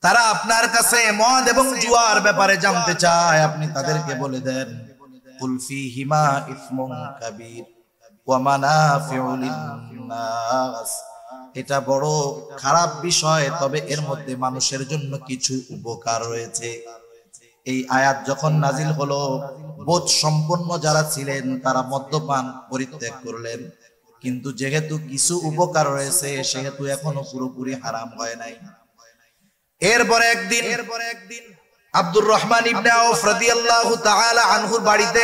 তারা আপনার কাছে মদ এবং জুয়ার ব্যাপারে জানতে চায়, আপনি তাদেরকে বলে দেন কুল ফীহিমা ইসমুন কাবীর ওয়া মানাফিউ লিন-নাস, এটা বড় খারাপ বিষয়, তবে এর মধ্যে মানুষের জন্য কিছু উপকার রয়েছে। এই আয়াত যখন নাজিল হলো, বোধ সম্পন্ন যারা ছিলেন তারা মদ্যপান পরিত্যাগ করলেন, কিন্তু যেহেতু কিছু উপকার রয়েছে সেহেতু এখনো পুরোপুরি হারাম হয় নাই। এরপরে একদিন আব্দুর রহমান ইবনে আউফ রাদিয়াল্লাহু তাআলা আনহুর বাড়িতে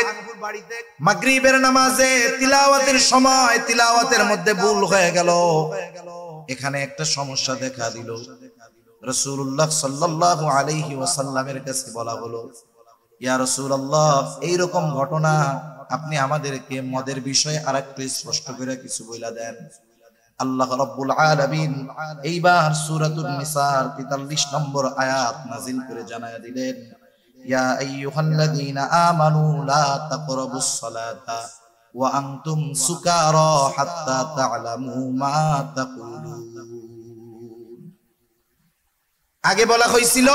মাগরিবের নামাজে তিলাওয়াতের সময় তিলাওয়াতের মধ্যে ভুল হয়ে গেল। এখানে একটা সমস্যা দেখা দিল। রাসূলুল্লাহ সাল্লাল্লাহু আলাইহি ওয়াসাল্লামের কাছে বলা হলো, ইয়া রাসূলুল্লাহ, এইরকম ঘটনা আপনি আমাদেরকে মদের বিষয়ে আরেকটু স্পষ্ট করে কিছু বইলা দেন। আল্লাহ রাব্বুল আলামিন এইবার সূরাতুন নিসার 43 নম্বর আয়াত নাযিল করে জানায়া দিলেন, ইয়া আইয়ুহাল্লাযীনা আমানু লা তাকরাবুস সালাতা ওয়া আনতুম সুকারা হাত্তা তা'লামু মা তাকুলুন। আগে বলা হয়েছিল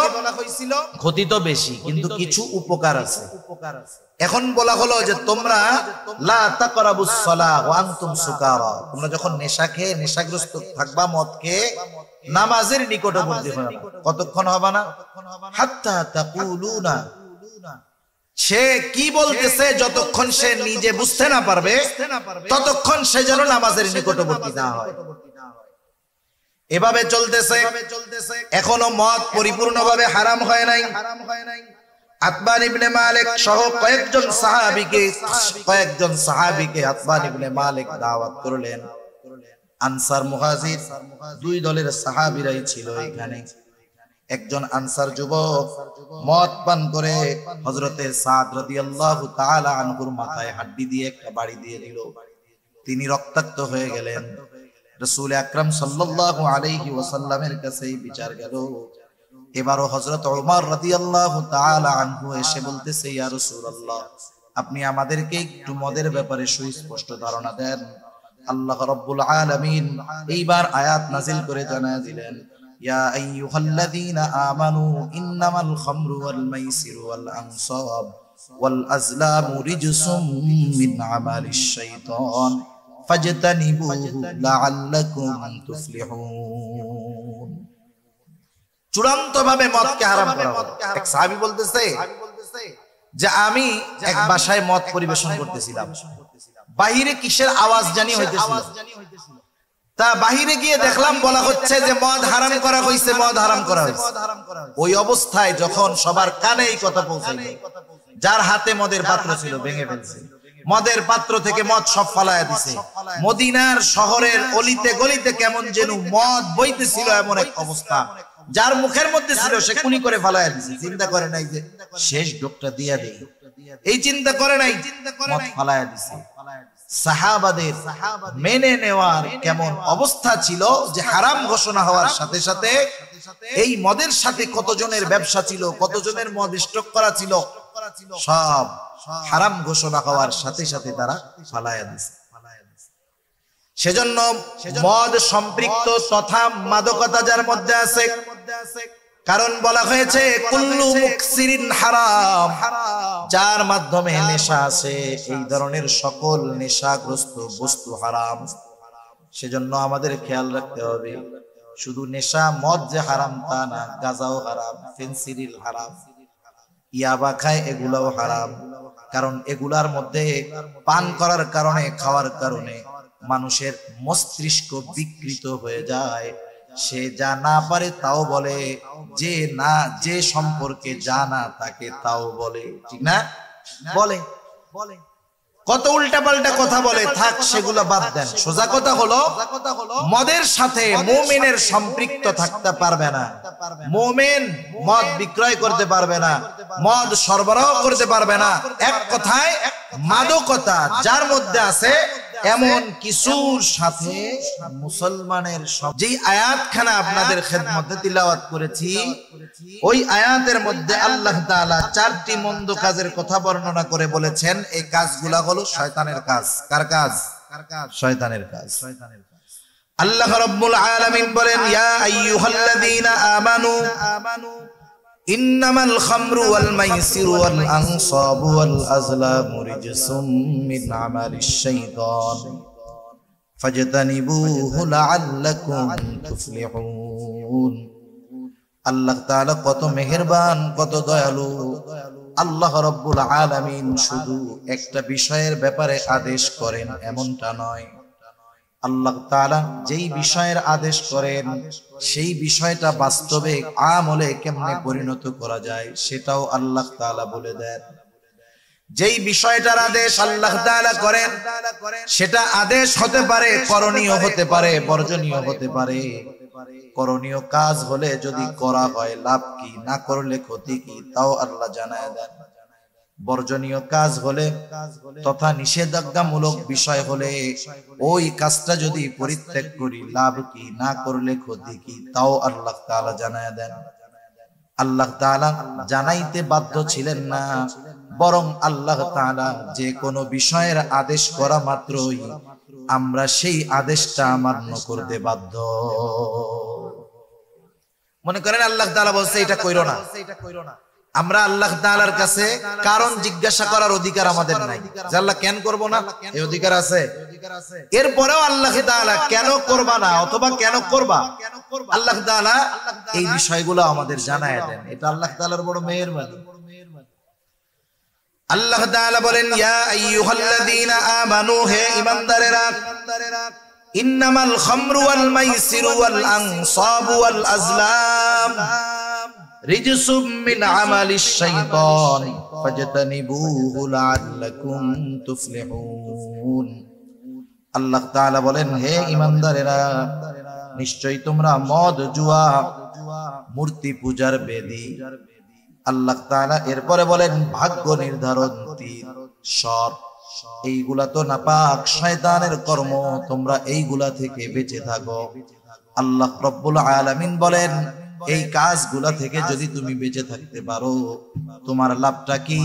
ক্ষতি তো বেশি কিন্তু কিছু উপকার আছে। এখন বলা হলো যে তোমরা লা তাকরাবুস সালাহ ওয়া আনতুম সুকারা, তোমরা যখন নেশা খেয়ে নেশাগ্রস্ত থাকবা, মদ খেয়ে নামাজের নিকটবর্তী হবে না। কতক্ষণ হবে না? হাত্তা তাকুলুনা, সে কি বলতেছে যতক্ষণ সে নিজে বুঝতে না পারবে ততক্ষণ সে যেন নামাজের নিকটবর্তী না হয়। এভাবে চলতেছে, এখনো মদ পরিপূর্ণভাবে হারাম হয় নাই। আতবান ইবনে মালিক সহ কয়েকজন সাহাবীকে আতবান ইবনে মালিক দাওয়াত করলেন। আনসার মুহাজির দুই দলের সাহাবীরাই ছিল এখানে। একজন আনসার যুবক মদ পান করে হযরতে সাদ রাদিয়াল্লাহু তাআলা আনহুর মাথায় হাড্ডি দিয়ে একটা বাড়ি দিয়ে দিল। তিনি রক্তাক্ত হয়ে গেলেন। রাসূল আকরাম সাল্লাল্লাহু আলাইহি ওয়াসাল্লামের কাছে বিচার গেল। এবারও হযরত ওমর রাদিয়াল্লাহু তাআলা আনহু এসে বলতেছে, ইয়া রাসূলুল্লাহ, আপনি আমাদেরকে একটু মদের ব্যাপারে সুস্পষ্ট ধারণা দেন। আল্লাহ রাব্বুল আলামিন এইবার আয়াত নাযিল করে জানায় দিলেন, ইয়া আইয়ুহাল্লাযীনা আমানু ইন্নামাল খামরু ওয়াল মাইসিরু ওয়াল আনসাব ওয়াল আজলামু রিজসুম মিন আমালিশ শাইতান ফাজতানিবুহু লাআল্লাকুম তুফলিহুন। চূড়ান্তভাবে মদকে হারাম করা হলো। এক সাহাবী বলতেছে যে আমি এক বাসায় মদ পরিবেশন করতেছিলাম, বাহিরে কিসের আওয়াজ জানি হইতেছিল, তা বাহিরে গিয়ে দেখলাম বলা হচ্ছে যে মদ হারাম করা হয়েছে, মদ হারাম করা হয়েছে। ওই অবস্থায় যখন সবার কানে এই কথা পৌঁছাইল, যার হাতে মদের পাত্র ছিল ভেঙে ফেলছে, মদের পাত্র থেকে মদ সব ফালায়া দিছে। মদিনার শহরের অলিতে গলিতে কেমন যেন মদ বইতেছিল, এমন এক অবস্থা। যার মুখের মধ্যে ছিল সে কুনি করে ফালায়া দিছে। চিন্তা করে নাই যে শেষ ডোকটা দিয়া দেই, এই চিন্তা করে নাই, মদ ফালায়া দিছে। সাহাবাদের মেনে নেওয়ার কেমন অবস্থা ছিল যে হারাম ঘোষণা হওয়ার সাথে সাথে এই মদের সাথে কতজনের ব্যবসা ছিল, কতজনের মদ স্টক করা ছিল, সব হারাম ঘোষণা হওয়ার সাথে সাথে তারা ফালায়া দিছে। সেজন্য মদ সম্পৃক্ত তথা মাদকতা যার মধ্যে আছে, কারণ বলা হয়েছে কুল্লু মুকসিরিন হারাম, যার মাধ্যমে নেশা আছে এই ধরনের সকল নেশাগ্রস্ত বস্তু হারাম। সেজন্য আমাদের খেয়াল রাখতে হবে, শুধু নেশা মদ যে হারাম তা না, গাঁজাও হারাম, ফেন্সিডিল হারাম, ইয়াবা খায় এগুলাও হারাম। কারণ এগুলার মধ্যে পান করার কারণে, খাওয়ার কারণে মানুষের মস্তিষ্ক বিকৃত হয়ে যায়। সে যা না পারে তাও বলে, যে সম্পর্কে জানা তাকে তাও বলে, ঠিক না? বলে কত উল্টা পাল্টা কথা বলে, থাক সেগুলো বাদ দেন। সোজা কথা হলো মদের সাথে মুমিনের সম্পৃক্ত থাকতে পারবে না। মুমিন মদ বিক্রয় করতে পারবে না, মদ সরবরাহ করতে পারবে না। এক কথায় মাদকতা যার মধ্যে আছে এমন কিছুর সাথে মুসলমানের, যেই আয়াতখানা আপনাদের খেদমতে তিলাওয়াত করেছি, ওই আয়াতের মধ্যে আল্লাহ তাআলা 4টি মন্দ কাজের কথা বর্ণনা করে বলেছেন এই কাজগুলা হলো শয়তানের কাজ। কার কাজ? শয়তানের কাজ। আল্লাহ রাব্বুল আলামিন বলেন ইয়া আইয়ুহাল্লাযীনা আমানু ইন্নামাল খামরু ওয়াল মাইসিরু ওয়াল আনসাবু ওয়াল আজলামু রিজসুম মিন আমালিশ শাইতান ফাজতানিবুহু লাআল্লাকুম তুফলিহুন। আল্লাহ তাআলা কত মেহেরবান, কত দয়ালু। আল্লাহ রাব্বুল আলামিন শুধু একটা বিষয়ের ব্যাপারে আদেশ করেন এমনটা নয়, আল্লাহ তাআলা যেই বিষয়ের আদেশ করেন সেই বিষয়টা বাস্তবে আমলে কেমনে পরিণত করা যায় সেটাও আল্লাহ তাআলা বলে দেন। যেই বিষয়টার আদেশ আল্লাহ তাআলা করেন সেটা আদেশ হতে পারে, করণীয় হতে পারে, বর্জনীয় হতে পারে। করণীয় কাজ হলে যদি করা হয় লাভ কি, না করলে ক্ষতি কি, তাও আল্লাহ জানায় দেন। বর্জনীয় কাজ হলে তথা নিষেধাজ্ঞামূলক বিষয় হলে ওই কাজটা যদি পরিত্যাগ করি লাভ কি, না করলে ক্ষতি কি, তাও আল্লাহ তাআলা জানায় দেন। আল্লাহ তাআলা জানাইতে বাধ্য ছিলেন না, বরং আল্লাহ তাআলা যে কোনো বিষয়ের আদেশ করা মাত্রই আমরা সেই আদেশটা মান্য করতে বাধ্য। মনে করেন আল্লাহ তাআলা বলছে এটা কইরো না, আমরা আল্লাহ তাআলার কাছে কারণ জিজ্ঞাসা করার অধিকার আমাদের নাই যে আল্লাহ কেন করব না, এই অধিকার আছে? এরপরেও আল্লাহ তাআলা কেন করবা না অথবা কেন করবা, আল্লাহ তাআলা এই বিষয়গুলো আমাদের জানায় দেন। এটা আল্লাহ তাআলার বড় মেহেরবানি। আল্লাহ তাআলা বলেন ইয়া আইয়ুহাল্লাযীনা আমানু, হে ঈমানদারেরা, ইন্নামাল খামরু ওয়াল মাইসিরু ওয়াল আনসাবু ওয়াল আজলাম রিজসুম মিন আমালিশ শাইতান ফাজতানিবুহু লাআল্লাকুম তুফলিহুন। আল্লাহ তাআলা বলেন হে ঈমানদারেরা, নিশ্চয়ই তোমরা মদ, জুয়া, মূর্তি পূজার বেদী, আল্লাহ তাআলা এরপরে বলেন ভাগ্য নির্ধারণ তীর, সর্প, এইগুলা তো নাপাক শয়তানের কর্ম, তোমরা এইগুলা থেকে বেঁচে থাকো। আল্লাহ রাব্বুল আলামিন বলেন এই কাজগুলা থেকে যদি তুমি বেঁচে থাকতে পারো তোমার লাভটা কি?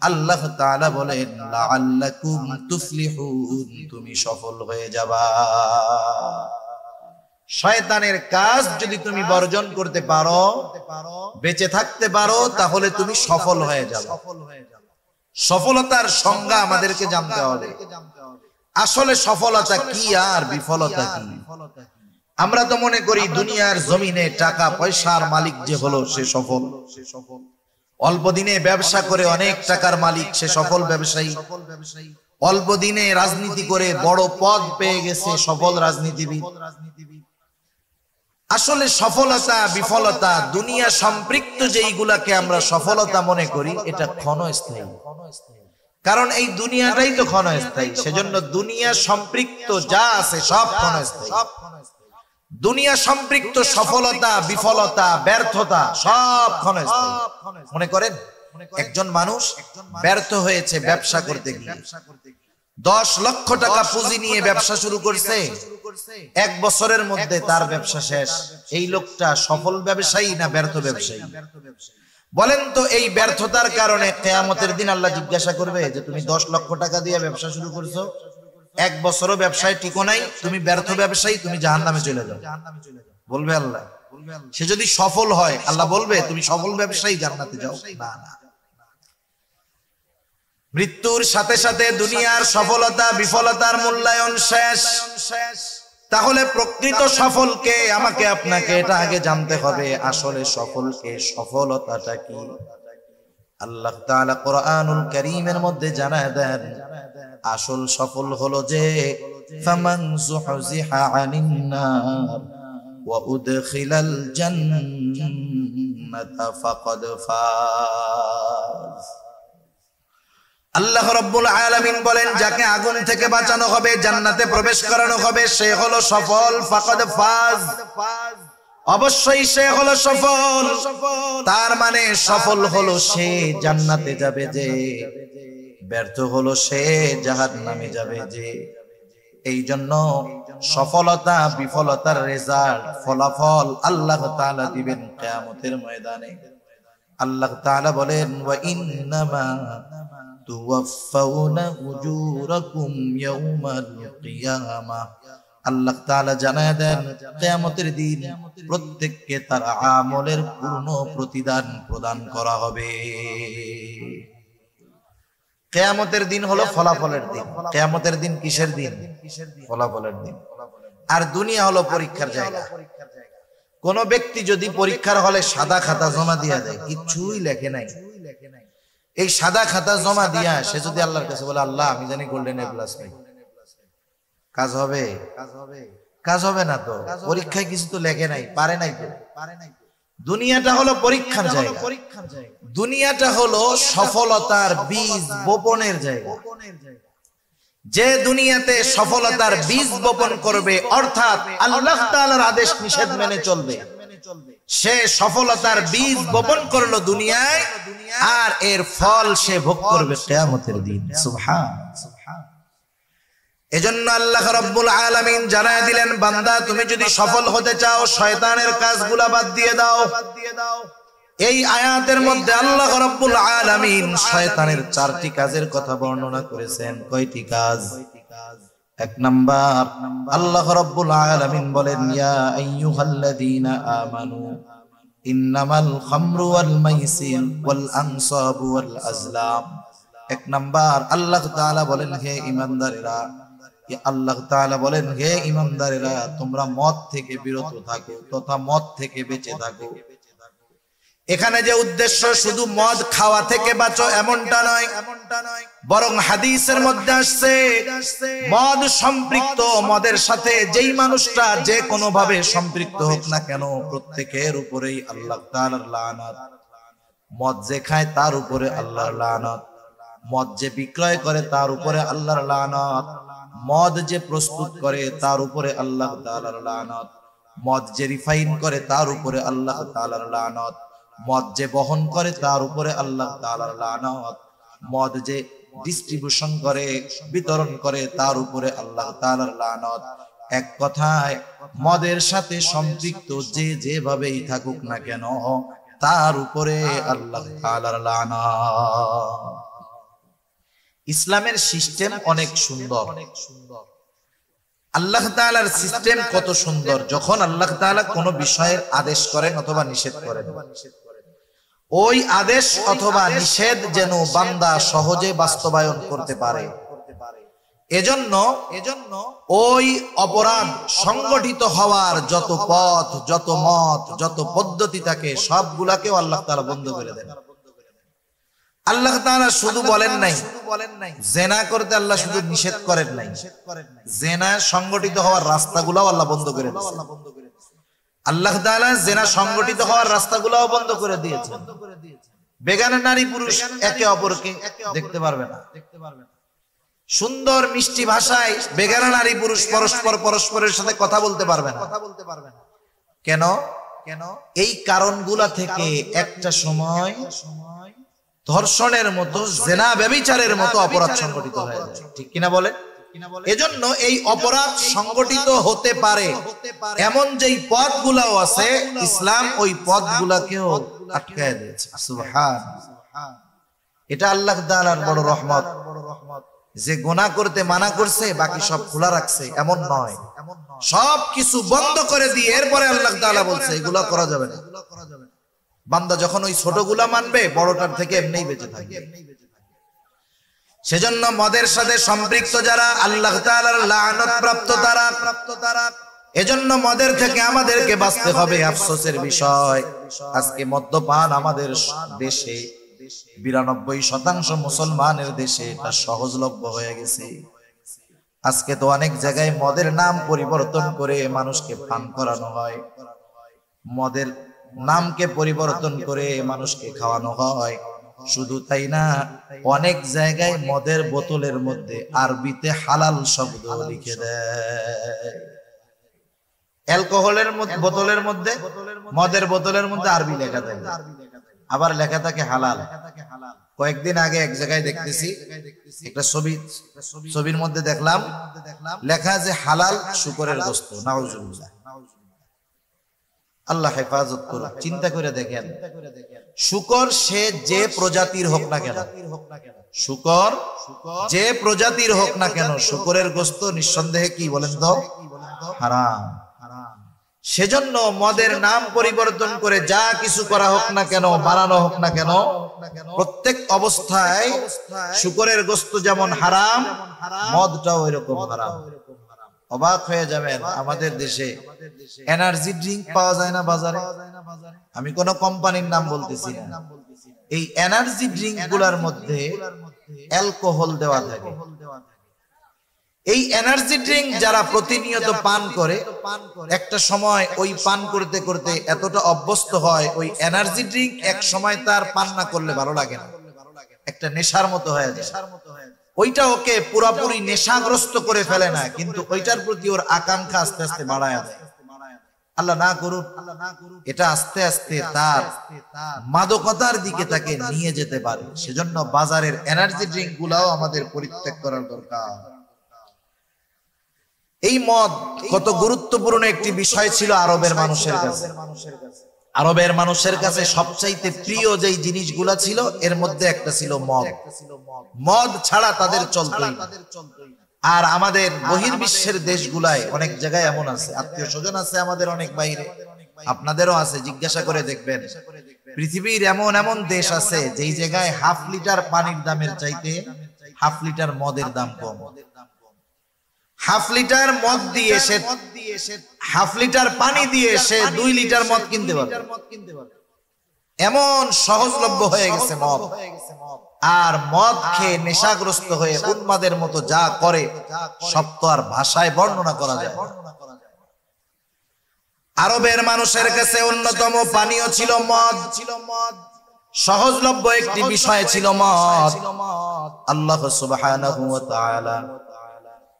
আল্লাহ তাআলা বলেন লাআল্লাকুম তুফলিহুন, তুমি সফল হয়ে যাবা। শয়তানের কাজ যদি তুমি বর্জন করতে পারো, বেঁচে থাকতে পারো, তাহলে তুমি সফল হয়ে যাবে। সফলতার সংজ্ঞা আমাদেরকে জানতে হবে। আসলে সফলতা কি আর বিফলতা কি? আমরা তো মনে করি দুনিয়ার জমিনে টাকা পয়সার মালিক যে হলো সে সফল, অল্প দিনে ব্যবসা করে অনেক টাকার মালিক সে সফল ব্যবসায়ী, অল্প দিনে রাজনীতি করে বড় পদ পেয়ে গেছে সফল রাজনীতিবিদ। আসলে সফলতা বিফলতা দুনিয়া সম্পৃক্ত যেইগুলাকে আমরা সফলতা মনে করি এটা ক্ষণস্থায়ী, কারণ এই দুনিয়াটাই তো ক্ষণস্থায়ী। সেজন্য দুনিয়া সম্পৃক্ত যা আছে সব ক্ষণস্থায়ী। দুনিয়া সম্পৃক্ত সফলতা বিফলতা ব্যর্থতা সব ক্ষণস্থায়ী। মনে করেন একজন মানুষ ব্যর্থ হয়েছে ব্যবসা করতে গিয়ে, 10 লক্ষ টাকা পুঁজি নিয়ে ব্যবসা শুরু করছে, 1 বছরের মধ্যে তার ব্যবসা শেষ। এই লোকটা সফল ব্যবসায়ী না ব্যর্থ ব্যবসায়ী? বলেন তো এই ব্যর্থতার কারণে কিয়ামতের দিন আল্লাহ জিজ্ঞাসা করবে যে তুমি 10 লক্ষ টাকা দিয়ে ব্যবসা শুরু করছো, 1 বছরও ব্যবসায় টিকো নাই, তুমি ব্যর্থ ব্যবসায়ী, তুমি জাহান্নামে চলে যাও, বলবে আল্লাহ? সে যদি সফল হয় আল্লাহ বলবে তুমি সফল ব্যবসায়ী, জান্নাতে যাও? না না। মৃত্যুর সাথে সাথে দুনিয়ার সফলতা বিফলতার মূল্যায়ন শেষ। তাহলে প্রকৃত সফলকে আমাকে আপনাকে এটা আগে জানতে হবে, আসলে সফলকে, সফলতাটা কি? আল্লাহ তাআলা কোরআনুল কারীমের মধ্যে জানায় দেন আসল সফল হলো যে ফামান যুহজিহা আনিন নার ওয়া উদখিলাল জান্নাতা ফাকাদ ফাজ। আল্লাহ রাব্বুল আলামিন বলেন যাকে আগুন থেকে বাঁচানো হবে, জান্নাতে প্রবেশ করানো হবে, সে হলো সফল। ফাকাদ ফাজ, অবশ্যই সে হলো সফল। তার মানে সফল হলো সে জান্নাতে যাবে যে, ব্যর্থ হলো সে জাহান্নামে যাবে যে। এই জন্য সফলতা বিফলতার রেজাল্ট, ফলাফল আল্লাহ তাআলা দিবেন কিয়ামতের ময়দানে। আল্লাহ তাআলা বলেন ওয়া ইন্নামা তুওয়াফাউনা উজুরাকুম ইয়াউমাল কিয়ামাহ আল্লাহ তাআলা জানায় দেন কিয়ামতের দিন প্রত্যেককে তার আমলের পূর্ণ প্রতিদান প্রদান করা হবে। কিয়ামতের দিন হলো ফলাফলের দিন। কিয়ামতের দিন কিসের দিন? ফলাফলের দিন। আর দুনিয়া হলো পরীক্ষার জায়গা। কোন ব্যক্তি যদি পরীক্ষার হলে সাদা খাতা জমা দিয়া দেয়, কিছুই লেখে নাই, এই সাদা খাতা জমা দিয়া সে যদি আল্লাহর কাছে বলে আল্লাহ আমি জানি গোল্ডেন এ প্লাস পাই, কাজ হবে? কাজ হবে না তো। পরীক্ষায় কিছু তো লেখে নাই, পারে নাই তো। দুনিয়াটা হলো পরীক্ষার জায়গা। দুনিয়াটা হলো সফলতার বীজ বপনের জায়গা। যে দুনিয়াতে সফলতার বীজ বপন করবে, অর্থাৎ আল্লাহ তাআলার আদেশ নিষেধ মেনে চলবে, সে সফলতার বীজ বপন করলো দুনিয়ায়, আর এর ফল সে ভোগ করবে কিয়ামতের দিন। সুবহানাল্লাহ। এজন্য আল্লাহ রাব্বুল আলামিন জানায় দিলেন, বান্দা তুমি যদি সফল হতে চাও শয়তানের কাজগুলা বাদ দিয়ে দাও। এই আয়াতের মধ্যে আল্লাহ রাব্বুল আলামিন শয়তানের 4টি কাজের কথা বর্ণনা করেছেন। কয়টি কাজ? এক নাম্বার, আল্লাহ রাব্বুল আলামিন বলেন ইয়া আইয়ুহাল্লাযীনা আমানু ইন্নামাল খামরু ওয়াল মাইসির ওয়াল আনসাবু ওয়াল আজলাম। এক নাম্বার আল্লাহ তাআলা বলেন হে ঈমানদারেরা, আল্লাহ তাআলা বলেন হে ঈমানদারেরা তোমরা মদ থেকে বিরত থাকো তথা মদ থেকে বেঁচে থাকো। এখানে যে উদ্দেশ্য শুধু মদ খাওয়া থেকে বাঁচো এমনটা নয়, বরং হাদিসের মধ্যে আসছে মদ সম্পৃক্ত, মদের সাথে যেই মানুষটা যে কোনো ভাবে সম্পৃক্ত হোক না কেন প্রত্যেকের উপরেই আল্লাহ তাআলার লানত। মদ যে খায় তার উপরে আল্লাহর লানত, মদ যে বিক্রয় করে তার উপরে আল্লাহর লানত, মদ যে প্রস্তুত করে তার উপরে আল্লাহ তাআলার লানত, মদ যে রিফাইন করে তার উপরে আল্লাহ তাআলার লানত, মদ যে বহন করে তার উপরে আল্লাহ তাআলার লানত, মদ যে ডিস্ট্রিবিউশন করে বিতরণ করে তার উপরে আল্লাহ তাআলার লানত। এক কথায় মদের সাথে সম্পৃক্ত যে যেভাবেই থাকুক না কেন তার উপরে আল্লাহ তাআলার লানত। ইসলামের সিস্টেম অনেক সুন্দর। আল্লাহ তাআলার সিস্টেম কত সুন্দর! যখন আল্লাহ তাআলা কোনো বিষয়ের আদেশ করেন অথবা নিষেধ করেন, ওই আদেশ অথবা নিষেধ যেন বান্দা সহজে বাস্তবায়ন করতে পারে, এজন্য ওই অপরাধ সংগঠিত হওয়ার যত পথ, যত মত, যত পদ্ধতি থাকে সবগুলাকেও আল্লাহ তাআলা বন্ধ করে দেন। আল্লাহ তাআলা শুধু বলেন নাই জিনা করতে, আল্লাহ শুধু নিষেধ করেন নাই, জিনা সংগঠিত হওয়ার রাস্তাগুলোও আল্লাহ বন্ধ করে দিয়েছেন। আল্লাহ তাআলা জিনা সংগঠিত হওয়ার রাস্তাগুলোও বন্ধ করে দিয়েছেন। বেগানা নারী পুরুষ একে অপরকে দেখতে পারবে না। সুন্দর মিষ্টি ভাষায় বেগানা নারী পুরুষ পরস্পরের সাথে কথা বলতে পারবে না। কেন? এই কারণগুলা থেকে একটা সময় ধর্ষণের মতো, জিনা ব্যভিচারের মতো অপরাধ সংগঠিত হয়ে যায়। ঠিক কিনা বলেন? এজন্য এই অপরাধ সংগঠিত হতে পারে এমন যেই পথগুলাও আছে, ইসলাম ওই পথগুলাকেও আটকায় দিয়েছে। সুবহানাল্লাহ। এটা আল্লাহ তাআলার বড় রহমত যে গুনাহ করতে মানা করছে বাকি সব খোলা রাখছে, এমন নয়। সব কিছু বন্ধ করে দিয়ে এরপরে আল্লাহ তাআলা বলছে এগুলা করা যাবে না। বান্দা যখন ওই ছোটগুলা মানবে বড়টার থেকে এমনিই বেঁচে থাকবে। সেজন্য মদের সাথে সম্পৃক্ত যারা আল্লাহ তাআলার লানত প্রাপ্ত তারা, এজন্য মদের থেকে আমাদেরকে বাঁচতে হবে। আফসোসের বিষয় আজকে মদ্যপান আমাদের দেশে 92% মুসলমানের দেশে এটা সহজলভ্য হয়ে গেছে। আজকে তো অনেক জায়গায় মদের নাম পরিবর্তন করে মানুষকে পান করানো হয়, মদের নামকে পরিবর্তন করে মানুষকে খাওয়ানো হয়। শুধু তাই না, অনেক জায়গায় মদের বোতলের মধ্যে আরবিতে হালাল শব্দ লিখে দেয়। অ্যালকোহলের বোতলের মধ্যে, মদের বোতলের মধ্যে আরবি লেখা থাকে, আবার লেখা থাকে হালাল। কয়েকদিন আগে এক জায়গায় দেখতেছি একটা ছবির মধ্যে দেখলাম লেখা যে হালাল শুকরের গোশত। নাউজুবিল্লাহ, আল্লাহ হেফাজত করুন। চিন্তা করে দেখেন, শুকর সে যে প্রজাতির হোক না কেন, শুকর যে প্রজাতির হোক না কেন, শুকরের গোশত নিঃসন্দেহে কি বলেন তো হারাম। সেজন্য মদের নাম পরিবর্তন করে যা কিছু করা হোক না কেন, বানানো হোক না কেন, প্রত্যেক অবস্থায় শুকরের গোশত যেমন হারাম, মদটাও এরকম হারাম। অবাক হয়ে যাবেন, আমাদের দেশে এনার্জি ড্রিঙ্ক পাওয়া যায় না বাজারে। আমি কোন কোম্পানির নাম বলতেছি না, এই এনার্জি ড্রিঙ্ক গুলার মধ্যে অ্যালকোহল দেওয়া থাকে। এই এনার্জি ড্রিঙ্ক যারা প্রতিনিয়ত পান করে, একটা সময় ওই পান করতে করতে এতটা অভ্যস্ত হয়, ওই এনার্জি ড্রিঙ্ক এক সময় তার পান না করলে ভালো লাগে না, একটা নেশার মতো হয়ে যায়। ওইটা ওকে পুরোপুরি নেশাগ্রস্ত করে ফেলে না, কিন্তু ওইটার প্রতি ওর আকাঙ্ক্ষা আস্তে আস্তে বাড়ায় দেয়। আল্লাহ না করুন, এটা আস্তে আস্তে তার মাদকতার দিকে তাকে নিয়ে যেতে পারে। সেজন্য বাজারের এনার্জি ড্রিঙ্ক গুলাও আমাদের পরিত্যাগ করার দরকার। এই মদ কত গুরুত্বপূর্ণ একটি বিষয় ছিল আরবের মানুষের কাছে। আরবের মানুষের কাছে সবচাইতে প্রিয় যেই জিনিসগুলা ছিল এর মধ্যে একটা ছিল মদ। মদ ছাড়া তাদের চলতই না। আর আমাদের বহির্বিশ্বের দেশগুলায় অনেক জায়গায় এমন আছে, আত্মীয় স্বজন আছে আমাদের অনেক বাইরে, আপনাদেরও আছে, জিজ্ঞাসা করে দেখবেন। পৃথিবীর এমন এমন দেশ আছে যেই জায়গায় হাফ লিটার পানির দামের চাইতে হাফ লিটার মদের দাম কম। হাফ লিটার মদ দিয়ে সে, হাফ লিটার পানি দিয়ে সে 2 লিটার মদ কিনতে পারবে। এমন সহজলভ্য হয়ে গেছে মদ। আর মদ খেয়ে নেশাগ্রস্ত হয়ে উন্মাদের মতো যা করে সব তো আর ভাষায় বর্ণনা করা যায়। আরবের মানুষের কাছে অন্যতম পানীয় ছিল মদ, সহজলভ্য একটি বিষয় ছিল মদ। আল্লাহ সুবহানাহু ওয়া তাআলা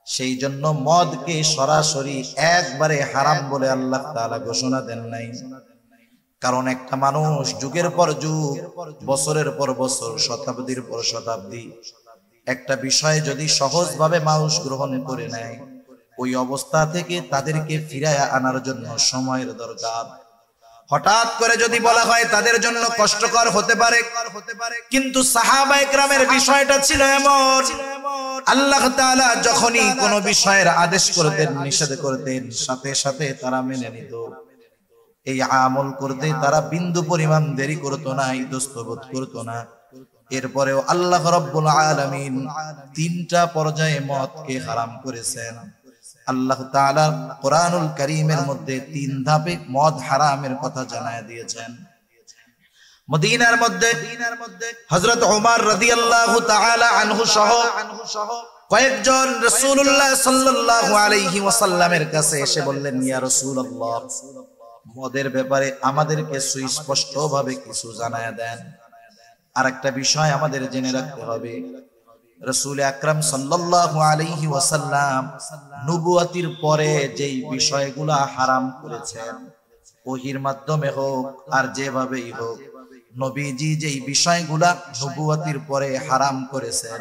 সেই জন্য মদকে সরাসরি একবারে হারাম বলে আল্লাহ তাআলা ঘোষণা দেন নাই। কারণ একটা মানুষ যুগের পর যুগ, বছরের পর বছর, শতাব্দীর পর শতাব্দী একটা বিষয় যদি সহজভাবে মানুষ গ্রহণ করে নেয়, ওই অবস্থা থেকে তাদেরকে ফিরায় আনার জন্য সময়ের দরকার। হঠাৎ করে যদি বলা হয় তাদের জন্য কষ্টকর হতে পারে, কিন্তু সাহাবায়ে কেরামের বিষয়টা ছিল এমন, আল্লাহ তাআলা যখনই কোনো বিষয়ের আদেশ করতেন, নিষেধ করতেন, সাথে সাথে তারা মেনে নিত। এই আমল করতে তারা বিন্দু পরিমাণ দেরি করতো না, ইতস্তত করতো না। এরপরেও আল্লাহ রাব্বুল আলামিন 3টা পর্যায়ে মদকে হারাম করেছেন। আল্লাহ তাআলা কোরআনুল কারীমের মধ্যে 3 ধাপে মদ হারামের কথা জানায় দিয়েছেন। মদিনার মধ্যে হযরত ওমর রাদিয়াল্লাহু তাআলা আনহু সহ কয়েকজন রাসূলুল্লাহ সাল্লাল্লাহু আলাইহি ওয়াসাল্লামের কাছে এসে বললেন, ইয়া রাসূলুল্লাহ, মদের ব্যাপারে আমাদেরকে সুস্পষ্টভাবে কিছু জানায় দেন। আরেকটা বিষয় আমাদের জেনে রাখতে হবে, রাসূল আকরাম সাল্লাল্লাহু আলাইহি ওয়াসাল্লাম নবুয়তির পরে যেই বিষয়গুলা হারাম করেছেন, ওহীর মাধ্যমে হোক আর যেভাবেই হোক, নবীজি যেই বিষয়গুলা নবুয়তির পরে হারাম করেছেন,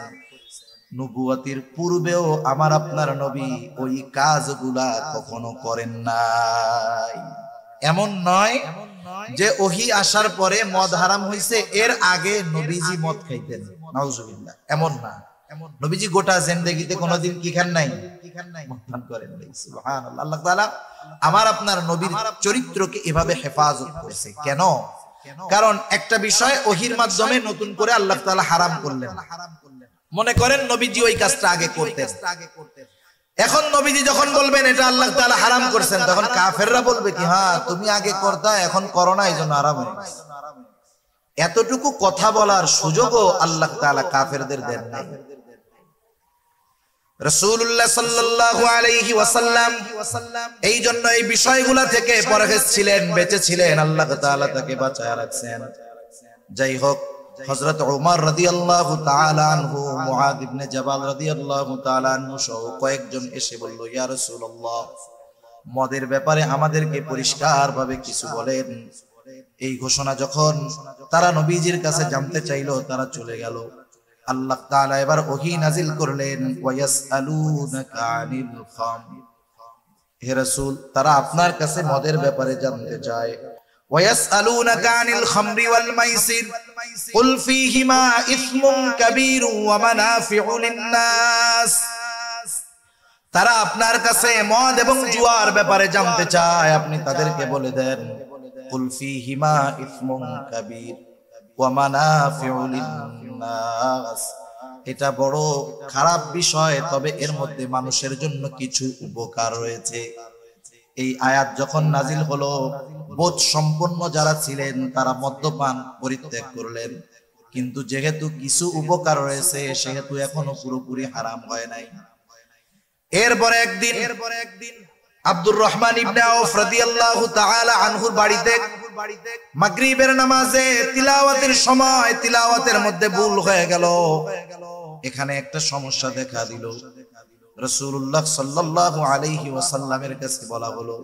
নবুয়তির পূর্বেও আমার আপনার নবী ওই কাজগুলা কখনো করেন নাই। এমন নয় যে ওহী আসার পরে মদ হারাম হইছে, এর আগে নবীজি মদ খাইতেন, নাউজুবিল্লাহ, এমন না। নবীজি গোটা জিন্দেগিতে কোনোদিন কি খান নাই? মদ পান করেন নাই। সুবহানাল্লাহ। আল্লাহ তাআলা আমার আপনার নবীর চরিত্রকে এভাবে হেফাজত করেছে। কেন? কারণ একটা বিষয় ওহীর মাধ্যমে নতুন করে আল্লাহ তাআলা হারাম করলেন। মনে করেন নবীজি ওই কাজটা আগে করতেন, এখন নবীজি যখন বলবেন এটা আল্লাহ তাআলা হারাম করেছেন, তখন কাফেররা বলবে কি, হ্যাঁ তুমি আগে করতা, এখন করো না, এইজন্য হারাম হয়ে গেছে। এতটুকু কথা বলার সুযোগও আল্লাহ তাআলা কাফেরদের দেন নাই। রাসূলুল্লাহ সাল্লাল্লাহু আলাইহি ওয়াসাল্লাম এই জন্য এই বিষয়গুলা থেকে পরহেজ ছিলেন, বেঁচে ছিলেন, আল্লাহ তাআলা তাকে বাঁচায় রাখছেন। যাই হোক, হযরত ওমর রাদিয়াল্লাহু তাআলা আনহু, মুআয ইবনে জাবাল রাদিয়াল্লাহু তাআলা আনহু সহ কয়েকজন এসে বলল, ইয়া রাসূলুল্লাহ, মদের ব্যাপারে আমাদেরকে পরিষ্কারভাবে কিছু বলেন। এই ঘোষণা যখন তারা নবীজির কাছে জানতে চাইলো, তারা চলে গেল। আল্লাহ তাআলা এবার ওহী নাজিল করলেন, ওয়ায়াসআলুনাকা আনিল খামর, হে রাসূল, তারা আপনার কাছে মদের ব্যাপারে জানতে চায়। ويسألونك عن الخمر والميسر قل فيهما إثم كبير ومنافع للناس তারা আপনার কাছে মদ এবং জুয়ার ব্যাপারে জানতে চায়, আপনি তাদেরকে বলে দেন কুল ফীহিমা ইসমুন কাবীর ওয়া মানাফিউ লিন-নাস, এটা বড় খারাপ বিষয়, তবে এর মধ্যে মানুষের জন্য কিছু উপকার রয়েছে। এই আয়াত যখন নাজিল হলো, বোধ সম্পন্ন যারা ছিলেন তারা মদ্যপান পরিত্যাগ করলেন, কিন্তু যেহেতু কিছু উপকার রয়েছে সেহেতু এখনো পুরোপুরি হারাম হয় নাই। এরপরে একদিন আব্দুর রহমান ইবনে আউফ রাদিয়াল্লাহু তাআলা আনহুর বাড়িতে মাগরিবের নামাজে তিলাওয়াতের সময় তিলাওয়াতের মধ্যে ভুল হয়ে গেল। এখানে একটা সমস্যা দেখা দিল। রাসূলুল্লাহ সাল্লাল্লাহু আলাইহি ওয়াসাল্লামের কাছে বলা হলো,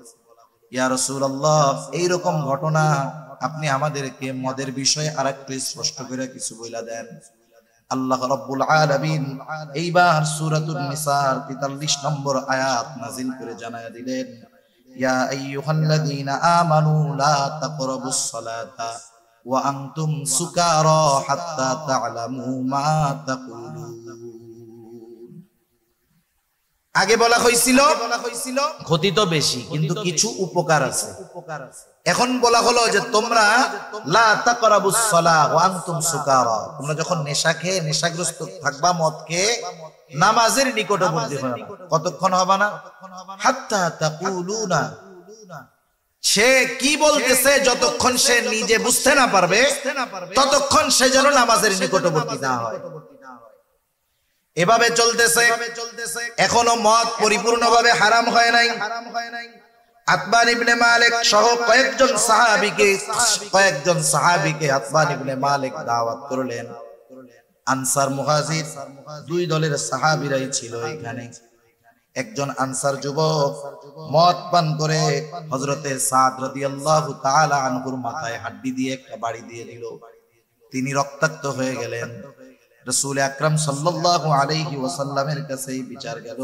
ইয়া রাসূলুল্লাহ, এইরকম ঘটনা আপনি আমাদেরকে মদের বিষয়ে আরেকটু স্পষ্ট করে কিছু বলে দেন। আল্লাহ রাব্বুল আলামিন এইবার সূরাতুন নিসার 43 নম্বর আয়াত নাযিল করে জানায়া দিলেন, ইয়া আইয়ুহাল্লাযীনা আমানু লা তাকরাবুস সালাতা ওয়া আনতুম সুকারা হাত্তা তা'লামু মা তাকুলুন। আগে বলা হয়েছিল ক্ষতি তো বেশি কিন্তু কিছু উপকার আছে। এখন বলা হলো যে তোমরা লা তাকরাবুস সালাহ ওয়া আনতুম সুকারা, তোমরা যখন নেশা খেয়ে নেশাগ্রস্ত থাকবা, মদ খেয়ে নামাজের নিকটবর্তী হবে না। কতক্ষণ হবে না? হাত্তা তাকুলুনা, সে কি বলতেছে যতক্ষণ সে নিজে বুঝতে না পারবে ততক্ষণ সে যেন নামাজের নিকটবর্তী না হয়। এভাবে চলতেছে, এখনো মদ পরিপূর্ণভাবে হারাম হয় নাই। আতবান ইবনে মালিক সহ কয়েকজন সাহাবীকে আতবান ইবনে মালিক দাওয়াত করলেন। আনসার মুহাজির দুই দলের সাহাবীরাই ছিল এখানে। একজন আনসার যুবক মদ পান করে হযরতে সাদ রাদিয়াল্লাহু তাআলা আনহুর মাথায় হাড্ডি দিয়ে একটা বাড়ি দিয়ে দিল। তিনি রক্তাক্ত হয়ে গেলেন। রাসূল আকরাম সাল্লাল্লাহু আলাইহি ওয়াসাল্লামের কাছে বিচার গেল।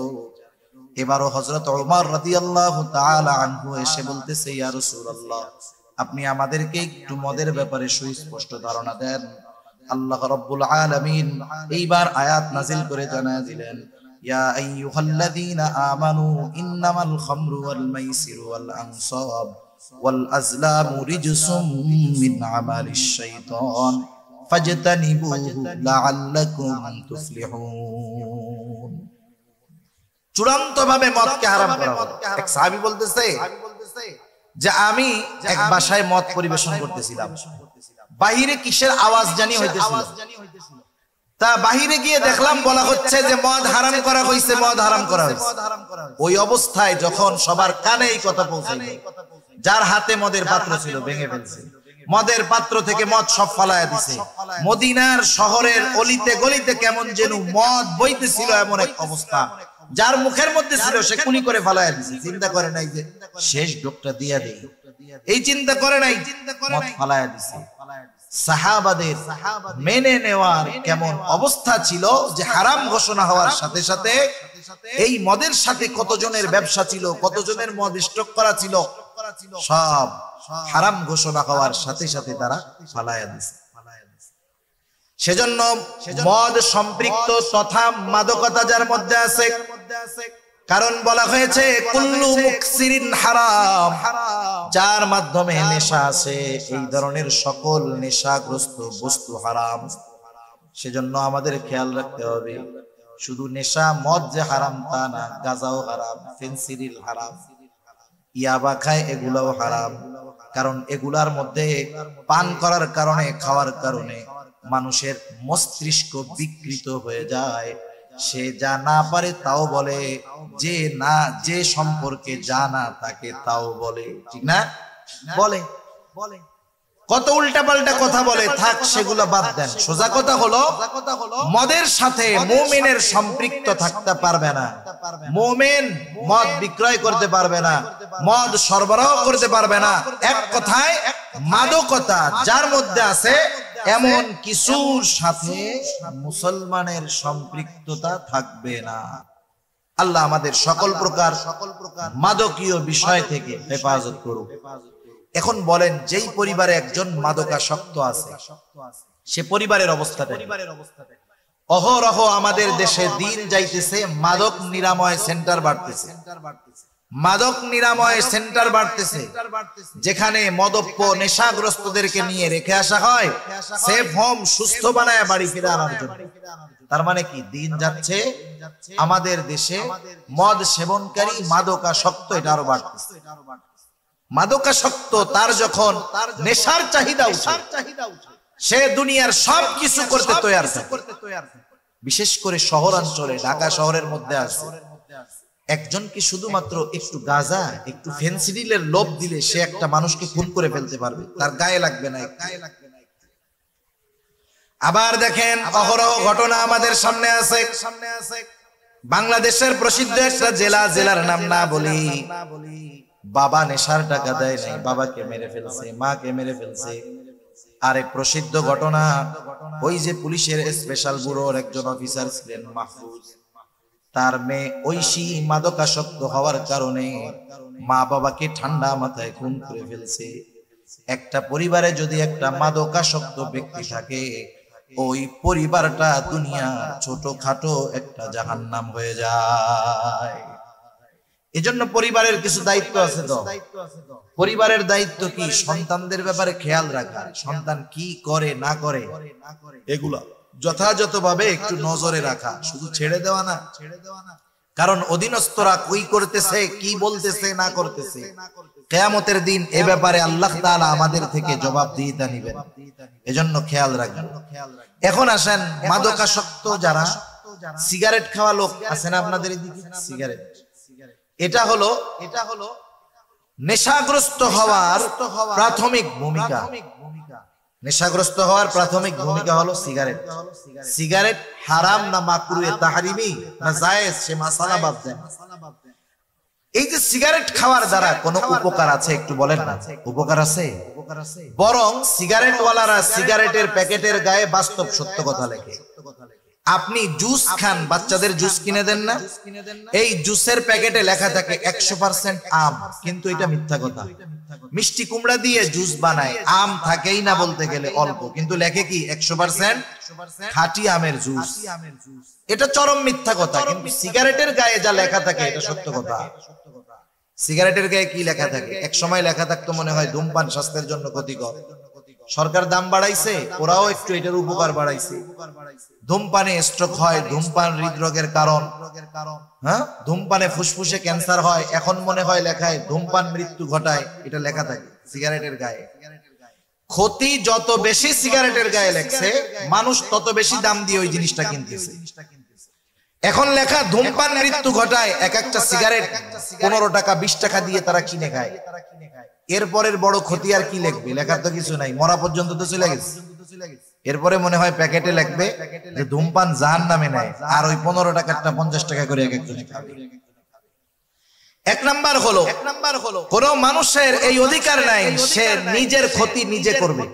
এবারও হযরত ওমর রাদিয়াল্লাহু তাআলা আনহু এসে বলতেছে, ইয়া রাসূলুল্লাহ, আপনি আমাদেরকে একটু মদের ব্যাপারে সুস্পষ্ট ধারণা দেন। আল্লাহ রাব্বুল আলামিন এইবার আয়াত নাযিল করে জানায়া দিলেন, ইয়া আইয়ুহাল্লাযীনা আমানু ইন্নামাল খামরু ওয়াল মাইসিরু ওয়াল আনসাব ওয়াল আজলামু রিজসুম মিন আমালিশ শাইতান ফাজতানিবুহু লাআল্লাকুম তুফলিহুন। চূড়ান্তভাবে মদকে হারাম করা হলো। এক সাহাবী বলতেছে যে আমি এক বাসায় মদ পরিবেশন করতেছিলাম, বাহিরে কিসের আওয়াজ জানি হইতেছিল, তা বাহিরে গিয়ে দেখলাম বলা হচ্ছে যে মদ হারাম করা হয়েছে, মদ হারাম করা হয়েছে। ওই অবস্থায় যখন সবার কানে এই কথা পৌঁছাইল, যার হাতে মদের পাত্র ছিল ভেঙে ফেলছে, মদের পাত্র থেকে মদ সব ফালায়া দিছে। মদিনার শহরের অলিতে গলিতে কেমন যেন মদ বইতেছিল, এমন এক অবস্থা। যার মুখের মধ্যে ছিল সে কুলি করে ফালায়া দিছে। চিন্তা করে নাই যে শেষ ডোকটা দিয়া দেই, এই চিন্তা করে নাই, মদ ফালায়া দিছে। সাহাবাদের মেনে নেওয়ার কেমন অবস্থা ছিল যে হারাম ঘোষণা হওয়ার সাথে সাথে এই মদের সাথে কতজনের ব্যবসা ছিল, কতজনের মদ স্টক করা ছিল, সব হারাম ঘোষণা হওয়ার সাথে সাথে তারা ফালায়া দিছে। সেজন্য মদ সম্পৃক্ত তথা মাদকতা যার মধ্যে আছে, কারণ বলা হয়েছে কুল্লু মুকসিরিন হারাম, যার মাধ্যমে নেশা আছে এই ধরনের সকল নেশাগ্রস্ত বস্তু হারাম। সেজন্য আমাদের খেয়াল রাখতে হবে, শুধু নেশা মদ যে হারাম তা না, গাঁজাও হারাম, ফেনসিডিল হারাম, ইয়াবা খায় এগুলাও হারাম। কারণ এগুলার মধ্যে পান করার কারণে, খাওয়ার কারণে মানুষের মস্তিষ্ক বিকৃত হয়ে যায়। সে যা না পারে তাও বলে, যে সম্পর্কে জানা তাকে তাও বলে, ঠিক না? বলে কত উল্টা পাল্টা কথা বলে, থাক সেগুলো বাদ দেন। সোজা কথা হলো মদের সাথে মুমিনের সম্পৃক্ত থাকতে পারবে না। মুমিন মদ বিক্রয় করতে পারবে না, মদ সরবরাহ করতে পারবে না। এক কথায় মাদকতা যার মধ্যে আছে এমন কিছুর সাথে মুসলমানের সম্পৃক্ততা থাকবে না। আল্লাহ আমাদের সকল প্রকার মাদকীয় বিষয় থেকে হেফাজত করুক। এখন বলেন, যেই পরিবারে একজন মাদকাসক্ত আছে সে পরিবারের অবস্থাটা, অহরহ আমাদের দেশে দিন যাইতেছে, মাদক নিরাময় সেন্টার বাড়তেছে, মাদক নিরাময় সেন্টার বাড়তেছে, যেখানে মদপ্য নেশাগ্রস্তদেরকে নিয়ে রেখে আসা হয় সেফ হোম, সুস্থ বানায় বাড়ি ফিরে আনার জন্য। তার মানে কি, দিন যাচ্ছে আমাদের দেশে মদ সেবনকারী মাদকাসক্ত এটা আরো বাড়তেছে। মাদকাসক্ত তার যখন নেশার চাহিদা উঠে, সে দুনিয়ার সব কিছু করতে তৈয়ার থাকে। বিশেষ করে শহরাঞ্চলে, ঢাকা শহরের মধ্যে আছে একজনকে শুধুমাত্র একটু গাঁজা, একটু ফেন্সিডিলের লোভ দিলে সে একটা মানুষকে খুন করে ফেলতে পারবে, তার গায়ে লাগবে না। আবার দেখেন, অহরহ ঘটনা আমাদের সামনে আছে। বাংলাদেশের প্রসিদ্ধ একটা জেলা, জেলার নাম না বলি, বাবা নেশার টাকা দেয় নাই, বাবাকে মেরে ফেলছে, মাকে মেরে ফেলছে। আরেক প্রসিদ্ধ ঘটনা, ওই যে পুলিশের স্পেশাল ব্যুরোর একজন অফিসার ছিলেন মাহফুজ, তার মেয়ে ঐশী মাদকাসক্ত হওয়ার কারণে মা বাবাকে ঠান্ডা মাথায় খুন করে ফেলছে। একটা পরিবারে যদি একটা মাদকাসক্ত ব্যক্তি থাকে, ওই পরিবারটা দুনিয়া ছোটখাটো একটা জাহান্নাম হয়ে যায়। এজন্য পরিবারের কিছু দায়িত্ব আছে। তো পরিবারের দায়িত্ব কি? সন্তানদের ব্যাপারে খেয়াল রাখা, সন্তান কি করে না করে এগুলা যথাযথভাবে একটু নজরে রাখা, শুধু ছেড়ে দেওয়া না। কারণ অধীনস্থরা কই করতেছে, কি বলতেছে না করতেছে, কিয়ামতের দিন এ ব্যাপারে আল্লাহ তাআলা আমাদের থেকে জবাবদিহিতা নেবেন। এজন্য খেয়াল রাখবেন। এখন আসেন, মাদকাসক্ত যারা সিগারেট খাওয়া লোক আছেন আপনাদের এদিকে, সিগারেট এটা হলো নেশাগ্রস্ত হওয়ার প্রাথমিক ভূমিকা। নেশাগ্রস্ত হওয়ার প্রাথমিক ভূমিকা হলো সিগারেট। সিগারেট হারাম না মাকরুহে তাহরিমি না জায়েজ, সে মাসালা বাদ দেন। এই যে সিগারেট খাওয়ার দ্বারা কোনো উপকার আছে একটু বলেন না? উপকার আছে? বরং সিগারেট ওয়ালারা সিগারেটের প্যাকেটের গায়ে বাস্তব সত্য কথা লেখে। আপনি জুস খান, বাচ্চাদের জুস কিনে দেন না, এই জুসের প্যাকেটে লেখা থাকে 100% আম, কিন্তু এটা মিথ্যা কথা। মিষ্টি কুমড়া দিয়ে জুস বানায়, আম থাকেই না বলতে গেলে অল্প, কিন্তু লেখে কি 100% খাঁটি আমের জুস। এটা চরম মিথ্যা কথা। কিন্তু সিগারেটের গায়ে যা লেখা থাকে এটা সত্য কথা। সিগারেটের গায়ে কি লেখা থাকে? এক সময় লেখা থাকতো মনে হয় ধূমপান স্বাস্থ্যের জন্য ক্ষতিকর। সরকার দাম বাড়াইছে, ওরাও একটু এটার উপকার বাড়াইছে। ধূমপানে স্ট্রোক হয়, ধূমপান হৃদরোগের কারণ, হ্যাঁ, ধূমপানে ফুসফুসে ক্যান্সার হয়। এখন মনে হয় লেখায় ধূমপান মৃত্যু ঘটায়, এটা লেখা থাকে সিগারেটের গায়ে। ক্ষতি যত বেশি সিগারেটের গায়ে লেখছে, মানুষ তত বেশি দাম দিয়ে ওই জিনিসটা কিনতেছে। এখন লেখা ধূমপান মৃত্যু ঘটায়, এক একটা সিগারেট 15 টাকা 20 টাকা দিয়ে তারা কিনে খায়। এরপরের বড় ক্ষতি আর কি লিখবে? লেখার তো কিছু নাই, মরা পর্যন্ত তো চলে গেছে। এরপরে মনে হয় প্যাকেটে লিখবে যে ধূমপান জাহান্নামে নেয়, আর ওই 15 টাকারটা 50 টাকা করে এক একজনে খাবে। এক নাম্বার হলো কোন মানুষের এই অধিকার নাই সে নিজের ক্ষতি নিজে করবে।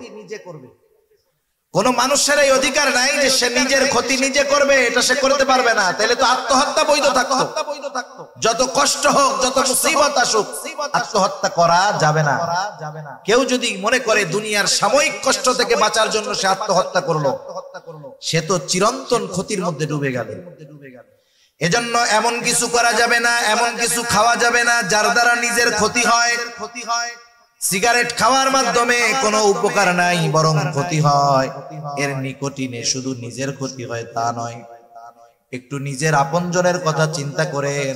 কোন মানুষের এই অধিকার নাই যে সে নিজের ক্ষতি নিজে করবে, এটা সে করতে পারবে না। তাহলে তো আত্মহত্যা বৈধ থাকতো। যত কষ্ট হোক, যত মুসিবত আসুক, আত্মহত্যা করা যাবে না। কেউ যদি মনে করে দুনিয়ার সাময়িক কষ্ট থেকে বাঁচার জন্য সে আত্মহত্যা করলো, সে তো চিরন্তন ক্ষতির মধ্যে ডুবে গেল। এজন্য এমন কিছু করা যাবে না, এমন কিছু খাওয়া যাবে না যার দ্বারা নিজের ক্ষতি হয়। সিগারেট খাওয়ার মাধ্যমে কোনো উপকার নাই, বরং ক্ষতি হয়। এর নিকোটিনে শুধু নিজের ক্ষতি হয় তা নয়, একটু নিজের আপনজনের কথা চিন্তা করেন।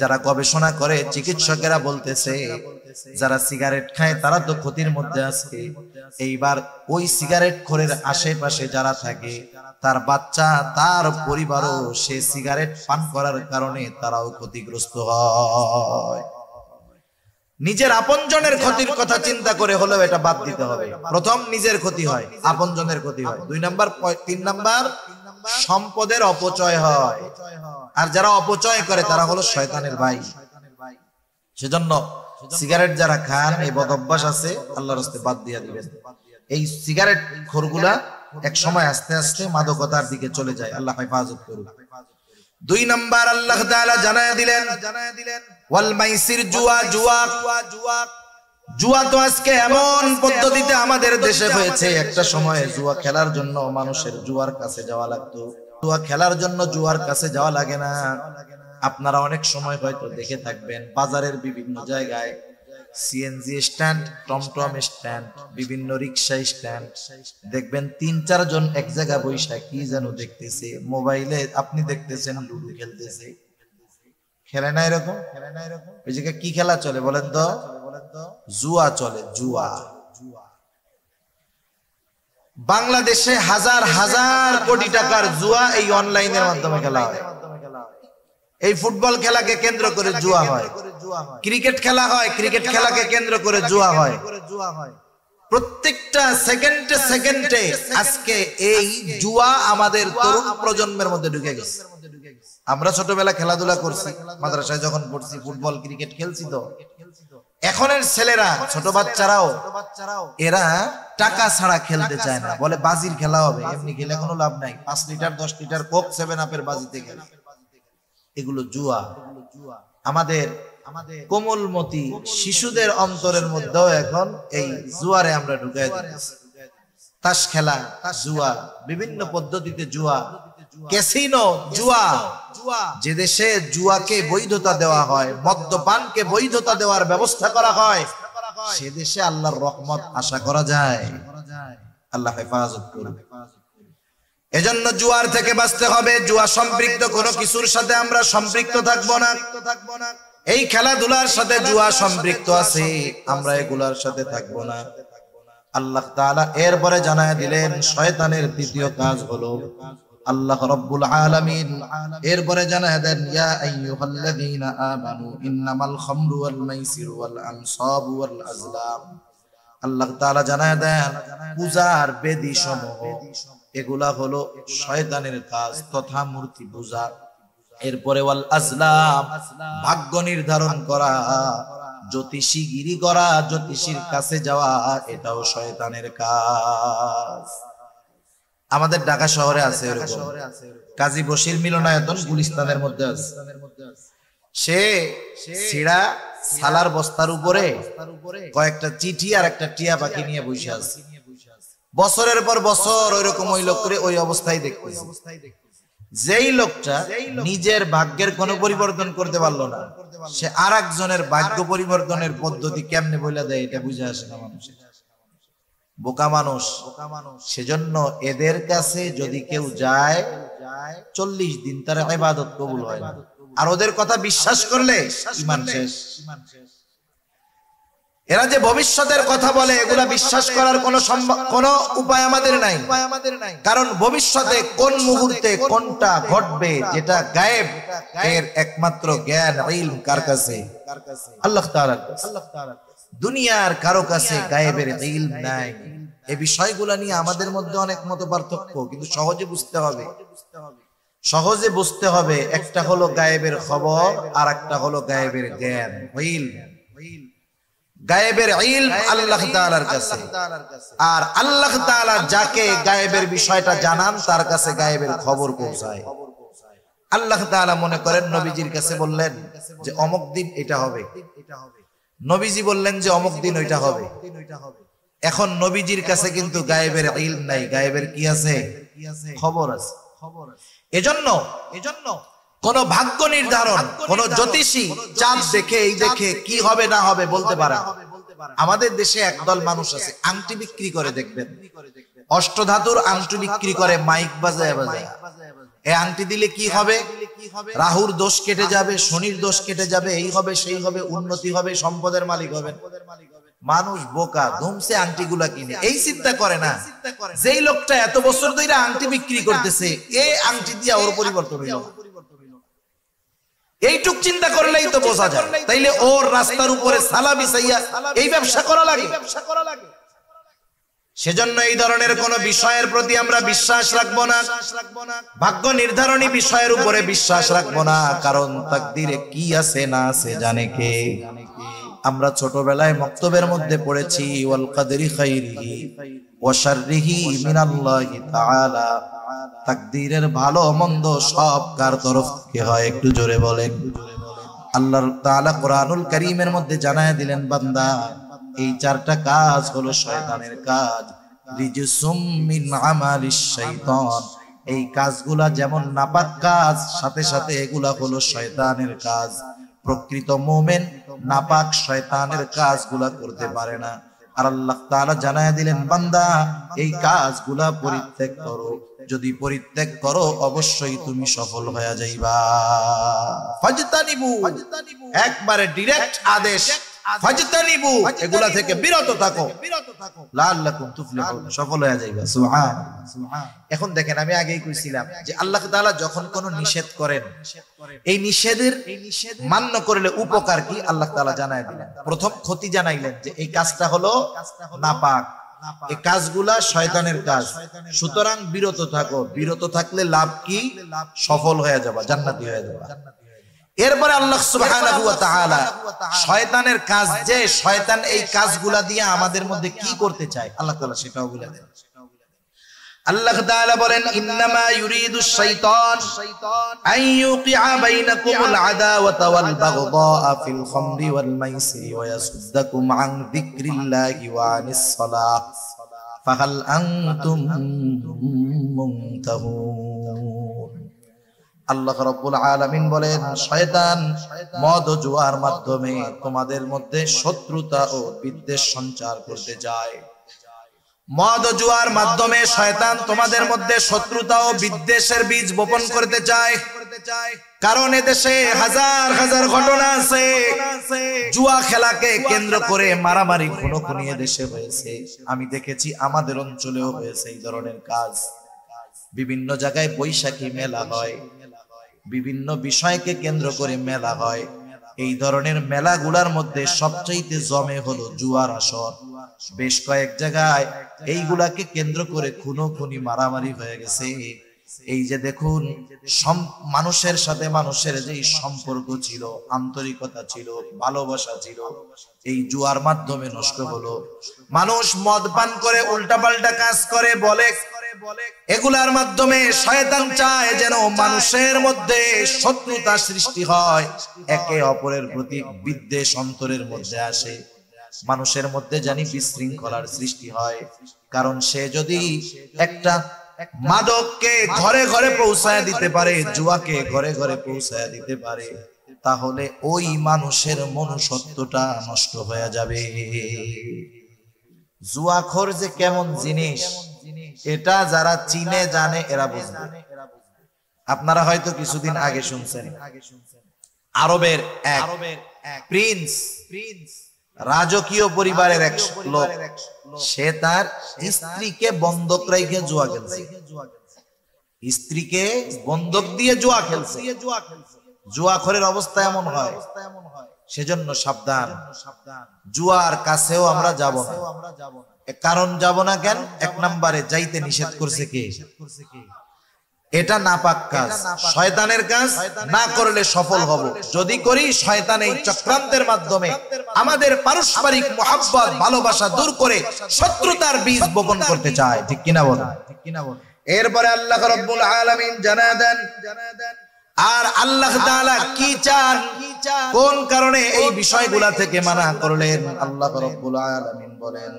যারা গবেষণা করে, চিকিৎসকেরা বলতেছে যারা সিগারেট খায় তারা তো ক্ষতির মধ্যে আছে। এইবার ওই সিগারেট খোরের আশেপাশে যারা থাকে, তার বাচ্চা, তার পরিবারও সে সিগারেট পান করার কারণে তারাও ক্ষতিগ্রস্ত হয়। নিজের আপনজনের ক্ষতির কথা চিন্তা করে হলেও এটা বাদ দিতে হবে। প্রথম নিজের ক্ষতি হয়, আপনজনের ক্ষতি হয়। 2 নাম্বার, 3 নাম্বার সম্পদের অপচয় হয়। আর যারা অপচয় করে তারা হলো শয়তানের ভাই। সেজন্য সিগারেট যারা খান, এই বদ অভ্যাস আছে, আল্লাহর রাস্তায় বাদ দিয়ে দিবেন। এই সিগারেট খোরগুলা এক সময় আস্তে আস্তে মাদকতার দিকে চলে যায়। আল্লাহ হেফাজত করুন। 2 নাম্বার আল্লাহ তাআলা জানায়া দিলেন ওয়াল মাইসির, জুয়া। জুয়া তো আজকে এমন পদ্ধতিতে আমাদের দেশে হয়েছে, একটা সময় জুয়া খেলার জন্য মানুষের জুয়ার কাছে যাওয়া লাগতো। জুয়া খেলার জন্য জুয়ার কাছে যাওয়া লাগে না। আপনারা অনেক সময় হয়তো দেখে থাকবেন বাজারের বিভিন্ন জায়গায় সিএনজি স্ট্যান্ড, টমটম স্ট্যান্ড, বিভিন্ন রিক্সা স্ট্যান্ড, দেখবেন 3-4 জন এক জায়গা বৈশা কি যেন দেখতেছে, মোবাইলে আপনি দেখতেছেন লুডো খেলতেছে। খেলে না এরকম? ওই জায়গায় কি খেলা চলে বলেন তো? জুয়া চলে, জুয়া। বাংলাদেশে হাজার হাজার কোটি টাকার জুয়া এই অনলাইনের মাধ্যমে খেলা হয়। এই ফুটবল খেলাকে কেন্দ্র করে জুয়া হয়, ক্রিকেট খেলা হয়, ক্রিকেট খেলাকে কেন্দ্র করে জুয়া হয়। প্রত্যেকটা সেকেন্ডে সেকেন্ডে আজকে এই জুয়া আমাদের তরুণ প্রজন্মের মধ্যে ঢুকে গেছে। আমরা ছোটবেলা খেলাধুলা করছি, মাদ্রাসায় যখন পড়ছি ফুটবল ক্রিকেট খেলছি। তো এখনের ছেলেরা, ছোট বাচ্চারাও, এরা টাকা ছাড়া খেলতে চায় না, বলে বাজির খেলা হবে, এমনি খেলে কোনো লাভ নাই। 5 লিটার 10 লিটার কোক 7 আপের বাজিতে খেলে, এগুলো জুয়া। আমাদের কোমলমতি শিশুদের অন্তরের মধ্যেও এখন এই জুয়ারে আমরা ঢুকাই দিতেছি। তাস খেলা জুয়া, বিভিন্ন পদ্ধতিতে জুয়া, ক্যাসিনো জুয়া। যে দেশে জুয়াকে বৈধতা দেওয়া হয়, মদ্যপানকে বৈধতা দেওয়ার ব্যবস্থা করা হয়, সে দেশে আল্লাহর রহমত আশা করা যায়। আল্লাহ হেফাজত করুন। এজন্য জুয়ার থেকে বাঁচতে হবে। জুয়া সম্পৃক্ত কোনো কিছুর সাথে আমরা সম্পৃক্ত থাকবো না। এই খেলাধুলার সাথে জুয়া সম্পৃক্ত আছে, আমরা এগুলার সাথে থাকবো না। আল্লাহ তাআলা এরপরে জানায় দিলেন শয়তানের দ্বিতীয় কাজ হলো, আল্লাহ রাব্বুল আলামিন এরপরে জানায় দেন, ইয়া আইয়ুহাল্লাযীনা আমানু ইন্নামাল খামরু ওয়াল মাইসিরু ওয়াল আনসাবু ওয়াল আজলাম। আল্লাহ তাআলা জানায় দেন পূজার বেদী সমূহ এগুলা হলো শয়তানের কাজ তথা মূর্তি পূজা। এরপরে ওয়াল আজলাম, ভাগ্য নির্ধারণ করা, জ্যোতিষীগিরি করা, জ্যোতিষীর কাছে যাওয়া, এটাও শয়তানের কাজ। আমাদের ঢাকা শহরে আছে এরকম, কাজী বশির মিলনায়তন গুলিস্তানের মধ্যে আছে। সে সিড়া সালার বস্তার উপরে কয়েকটা চিঠি আর একটা টিয়া পাখি নিয়ে বসে আছে। বছরের পর বছর ওইরকম ওই লোক করে ওই অবস্থায় দেখতেছে। যেই লোকটা নিজের ভাগ্যের কোনো পরিবর্তন করতে পারলো না, সে আর একজনের ভাগ্য পরিবর্তনের পদ্ধতি কেমনে বলে দেয় এটা বুঝে আসে না মানুষের। বোকা মানুষ। সেজন্য এদের কাছে যদি কেউ যায় 40 দিন তার ইবাদত কবুল হয় না। আর ওদের কথা বিশ্বাস করলে ঈমান শেষ। এরা যে ভবিষ্যতের কথা বলে, এগুলা বিশ্বাস করার কোনো উপায় আমাদের নাই। কারণ ভবিষ্যতে কোন মুহূর্তে কোনটা ঘটবে যেটা গায়েব, এর একমাত্র জ্ঞান ইলম কার কাছে? আল্লাহ তাআলার কাছে। দুনিয়ার কারো কাছে গায়েবের ইলম নাই। এই বিষয়গুলা নিয়ে আমাদের মধ্যে অনেক মতপার্থক্য, কিন্তু সহজে বুঝতে হবে। সহজে বুঝতে হবে। একটা হলো গায়েবের খবর, আর একটা হলো গায়েবের জ্ঞান। গায়েবের ইলম আল্লাহ তাআলার কাছে, আর আল্লাহ তাআলা যাকে গায়েবের বিষয়টা জানান তার কাছে গায়েবের খবর পৌঁছায়। আল্লাহ তাআলা মনে করেন নবীজির কাছে বললেন যে অমুক দিন এটা হবে, নবীজি বললেন যে অমুক দিন ওইটা হবে। এখন নবীজির কাছে কিন্তু গায়েবের ইলম নাই, গায়েবের কি আছে? খবর আছে। এজন্য কোন ভাগ্য নির্ধারণ, কোন জ্যোতিষী চাঁদ দেখে এই দেখে কি হবে না হবে বলতে পারে না। আমাদের দেশে একদল মানুষ আছে আংটি বিক্রি করে, দেখবেন অষ্টধাতুর আংটি বিক্রি করে মাইক বাজায় বাজায়। এই আংটি দিলে কি হবে? রাহুর দোষ কেটে যাবে, শনির দোষ কেটে যাবে, এই হবে সেই হবে, উন্নতি হবে, সম্পদের মালিক হবে। মানুষ বোকা, ধুমসে আংটিগুলা কিনে। এই চিন্তা করে না যেই লোকটা এত বছর ধরে আংটি বিক্রি করতেছে, এই আংটি দিয়া ওর পরিবর্তন হইল। এইটুক চিন্তা করলেই তো বোঝা যায়। তাইলে ওর রাস্তার উপরে সালা বিছাইয়া এই ব্যবসা করা লাগে। সেজন্য এই ধরনের কোন বিষয়ের প্রতি আমরা বিশ্বাস রাখবো না, ভাগ্য নির্ধারণী বিষয়ের উপরে বিশ্বাস রাখবো না। কারণ তাকদীরে কি আছে না আছে জানে কে? আমরা ছোটবেলায় মক্তবের মধ্যে পড়েছি ওয়াল কদরি খাইরিহি ওয়া শাররিহি মিনাল্লাহি তাআলা। তাকদীরের ভালো মন্দ সব কার তরফ থেকে হয়? একটু জোরে বলেন। আল্লাহ তাআলা কোরআনুল কারীমের মধ্যে জানায় দিলেন, বান্দা এই 4টা কাজ হলো শয়তানের কাজ। রিজসুম মিন আমালিশ শাইতান, এই কাজগুলা যেমন নাপাক কাজ, সাথে সাথে এগুলা হলো শয়তানের কাজ। প্রকৃত মুমিন নাপাক শয়তানের কাজগুলা করতে পারে না। আর আল্লাহ তাআলা জানায় দিলেন, বান্দা এই কাজগুলা পরিত্যাগ করো, যদি পরিত্যাগ করো অবশ্যই তুমি সফল হয়ে যাইবা। ফাজতানিবু, একবারে ডাইরেক্ট আদেশ, ফাজতানিবু, এগুলা থেকে বিরত থাকো, লাআল্লাকুম তুফলিহুন, সফল হয়ে যাইবা। সুবহানাল্লাহ। এখন দেখেন, আমি আগেই কইছিলাম যে আল্লাহ তাআলা যখন কোনো নিষেধ করেন, এই নিষেধের মান্য করলে উপকার কি আল্লাহ তাআলা জানায় দিলেন। প্রথম ক্ষতি জানাইলেন যে এই কাজটা হলো নাপাক, এই কাজগুলা শয়তানের কাজ, সুতরাং বিরত থাকো। বিরত থাকলে লাভ কি? সফল হয়ে যাবা, জান্নাতি হয়ে যাবা। এরপরে আল্লাহ সুবহানাহু ওয়া তাআলা শয়তানের কাজ, যে শয়তান এই কাজগুলা দিয়ে আমাদের মধ্যে কি করতে চায় আল্লাহ তাআলা সেটাও বলে দেন। আল্লাহ তাআলা বলেন, ইন্নামা ইউরিদুশ শাইতান আন ইউকিআ বাইনাকুমুল আদাওয়াতা ওয়াল বাগদাআ ফিল খামরি ওয়াল মাইসিরি ওয়া ইয়াসুদ্দাকুম আন যিকরিল্লাহি ওয়া আনিস সালাহ ফাহাল আনতুম মুনতাহুন। আল্লাহ রাব্বুল আলামিন বলেন, শয়তান মদ ও জুয়ার মাধ্যমে তোমাদের মধ্যে শত্রুতা ও বিদ্বেষ সঞ্চার করতে যায়। মদ ও জুয়ার মাধ্যমে শয়তান তোমাদের মধ্যে শত্রুতা ও বিদ্বেষের বীজ বপন করতে চায়। কারণ এদেশে হাজার হাজার ঘটনা আছে, জুয়া খেলাকে কেন্দ্র করে মারামারি খুনোখুনি এদেশে হয়েছে। আমি দেখেছি আমাদের অঞ্চলেও হয়েছে এই ধরনের কাজ। বিভিন্ন জায়গায় বৈশাখী মেলা হয়, বিভিন্ন বিষয়কে কেন্দ্র করে মেলা হয়। এই ধরনের মেলাগুলার মধ্যে সবচাইতে জমে হলো জুয়ার আসর। বেশ কয়েক জায়গায় এইগুলাকে কেন্দ্র করে খুনোখুনি মারামারি হয়ে গেছে। এই যে দেখুন, মানুষের সাথে মানুষের যে সম্পর্ক ছিল, আন্তরিকতা ছিল, ভালোবাসা ছিল, এই জুয়ার মাধ্যমে নষ্ট হলো। মানুষ মদ পান করে উল্টাপাল্টা কাজ করে বলে, এগুলার মাধ্যমে শয়তান চায় যেন মানুষের মধ্যে শত্রুতা সৃষ্টি হয়, একে অপরের প্রতি বিদ্বেষ অন্তরের মধ্যে আসে, মানুষের মধ্যে জানি বিশৃঙ্খলার সৃষ্টি হয়। কারণ সে যদি একটা মাদককে ঘরে ঘরে পৌঁছায় দিতে পারে, জুয়াকে ঘরে ঘরে পৌঁছায় দিতে পারে, তাহলে ওই মানুষের মনুষ্যত্বটা নষ্ট হয়ে যাবে। জুয়াখোর যে কেমন জিনিস, এটা যারা চিনে জানে এরা বুঝবে। আপনারা হয়তো কিছুদিন আগে শুনছেন, আরবের এক প্রিন্স, রাজকীয় পরিবারের এক লোক, সে তার স্ত্রীকে বন্ধক রেখে জুয়া খেলছে। স্ত্রীকে বন্ধক দিয়ে জুয়া খেলছে। জুয়াখোরের অবস্থা এমন হয়, সেজন্য সাবধান, জুয়ার কাছেও আমরা যাব না। কারণ যাব না কেন? এক নম্বরে যাইতে নিষেধ করছে কে? এটা নাপাক কাজ, শয়তানের কাজ, না করলে সফল হব। যদি করি, শয়তান এই চক্রান্তের মাধ্যমে আমাদের পারস্পরিক মহব্বত ভালোবাসা দূর করে শত্রুতার বীজ বপন করতে চায়। ঠিক কিনা বলেন? এরপরে আল্লাহ রাব্বুল আলামিন জানায় দেন, আর আল্লাহ তাআলা কি চান, কোন কারণে এই বিষয়গুলা থেকে মানা করলেন। আল্লাহ রাব্বুল আলামিন বলেন,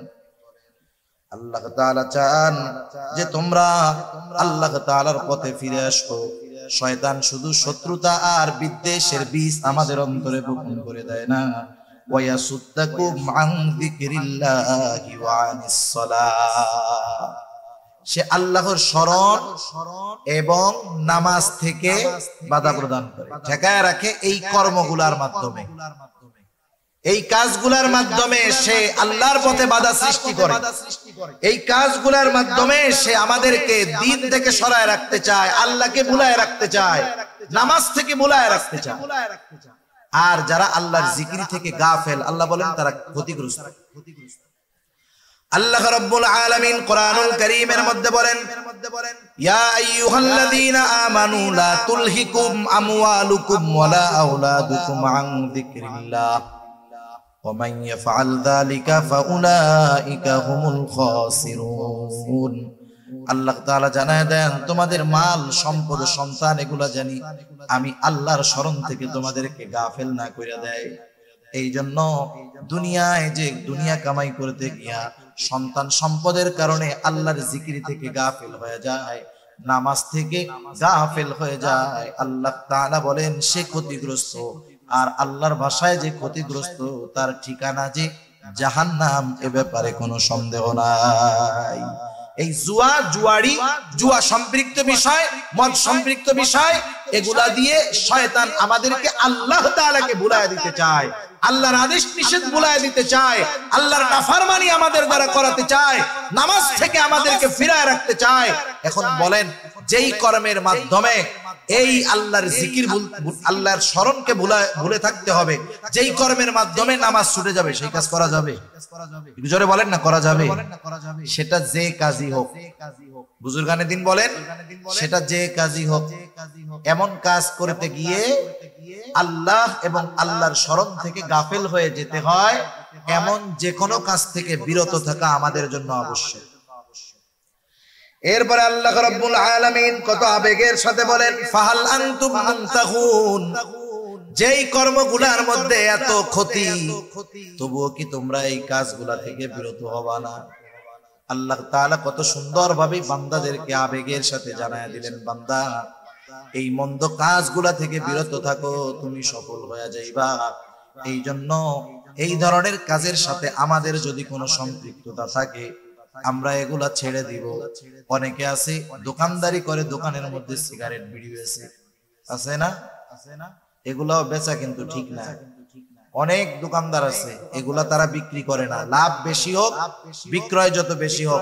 আল্লাহ তাআলা চান যে তোমরা আল্লাহ তাআলার পথে ফিরে আসো। শয়তান শুধু শত্রুতা আর বিদ্বেষের বীজ আমাদের অন্তরে বপন করে দেয় না, ওয়ায়াসুদ্দাকুম আন যিকরিল্লাহি ওয়া আনিস সালাহ, সে আল্লাহর স্মরণ এবং নামাজ থেকে বাধা প্রদান করে, ঠেকায় রাখে। এই কর্মগুলার মাধ্যমে, এই কাজগুলার মাধ্যমে সে আল্লাহর পথে বাধা সৃষ্টি করে। এই কাজগুলার মাধ্যমে সে আমাদেরকে দ্বীন থেকে সরায় রাখতে চায়, আল্লাহকে ভুলায় রাখতে চায়, নামাজ থেকে ভুলায় রাখতে চায়। আর যারা আল্লাহর জিকির থেকে গাফেল, আল্লাহ বলেন তারা ক্ষতিগ্রস্ত। আল্লাহ রাব্বুল আলামিন কোরআনুল কারীমের মধ্যে বলেন, ইয়া আইয়ুহাল্লাযীনা আমানু লা তুলহিকুম আমওয়ালুকুম ওয়ালা আওলাদুকুম আন যিকরিল্লাহ ওয়া মান ইয়াফআল যালিকা ফাউলাইকা হুমুল খাসিরুন। আল্লাহ তাআলা জানায় দেন, তোমাদের মাল, সম্পদ, সন্তান এগুলা জানি আমি আল্লাহর স্মরণ থেকে তোমাদেরকে গাফেল না কইরা দেয়। এই জন্য দুনিয়ায় যে দুনিয়া কামাই করতে গিয়া সন্তান সম্পদের কারণে আল্লাহর জিকির থেকে গাফেল হয়ে যায়, নামাজ থেকে গাফেল হয়ে যায়, আল্লাহ তাআলা বলেন সে ক্ষতিগ্রস্ত। আর আল্লাহর ভাষায় যে ক্ষতিগ্রস্ত তার ঠিকানা যে জাহান্নাম, এ ব্যাপারে কোনো সন্দেহ নাই। এই জুয়া, জুয়ারি, জুয়া সম্পৃক্ত বিষয়, মদ সম্পৃক্ত বিষয়, এগুলা দিয়ে শয়তান আমাদেরকে আল্লাহ তাআলাকে ভুলায় দিতে চায়, আল্লাহর আদেশ নিষেধ ভুলায় দিতে চায়, আল্লাহর নাফরমানি আমাদের দ্বারা করাতে চায়, নামাজ থেকে আমাদেরকে ফিরায় রাখতে চায়। এখন বলেন, যেই কর্মের মাধ্যমে এই আল্লাহর জিকির, আল্লাহর স্মরণকে ভুলে থাকতে হবে, যেই কর্মের মাধ্যমে নামাজ ছুটে যাবে, সেই কাজ করা যাবে? একটু জোরে বলেন না, করা যাবে? সেটা যে কাজই হোক, বুজুর্গানে দিন বলেন, সেটা যে কাজই হোক, এমন কাজ করতে গিয়ে আল্লাহ এবং আল্লাহর স্মরণ থেকে গাফেল হয়ে যেতে হয়, এমন যে কোনো কাজ থেকে বিরত থাকা আমাদের জন্য আবশ্যক। এরপরে আল্লাহ রাব্বুল আলামিন কত আবেগের সাথে বলেন, ফাহাল আনতুম মুনতাহুন, যেই কর্মগুলোর মধ্যে এত ক্ষতি, তবুও কি তোমরা এই কাজগুলা থেকে বিরত হবা না? আল্লাহ তাআলা কত সুন্দরভাবে বান্দাদেরকে আবেগের সাথে জানায়া দিলেন, বান্দা এই মন্দ কাজগুলা থেকে বিরত থাকো, তুমি সফল হয়ে যাইবা। এই জন্য এই ধরনের কাজের সাথে আমাদের যদি কোনো সম্পৃক্ততা থাকে, আমরা এগুলা ছেড়ে দিব। অনেকে আছে দোকানদারি করে, দোকানের মধ্যে সিগারেট বিড়ি বেচে, আছে না? এগুলাও বেচা কিন্তু ঠিক না। অনেক দোকানদার আছে, এগুলা তারা বিক্রি করে না। লাভ বেশি হোক, বিক্রয় যত বেশি হোক,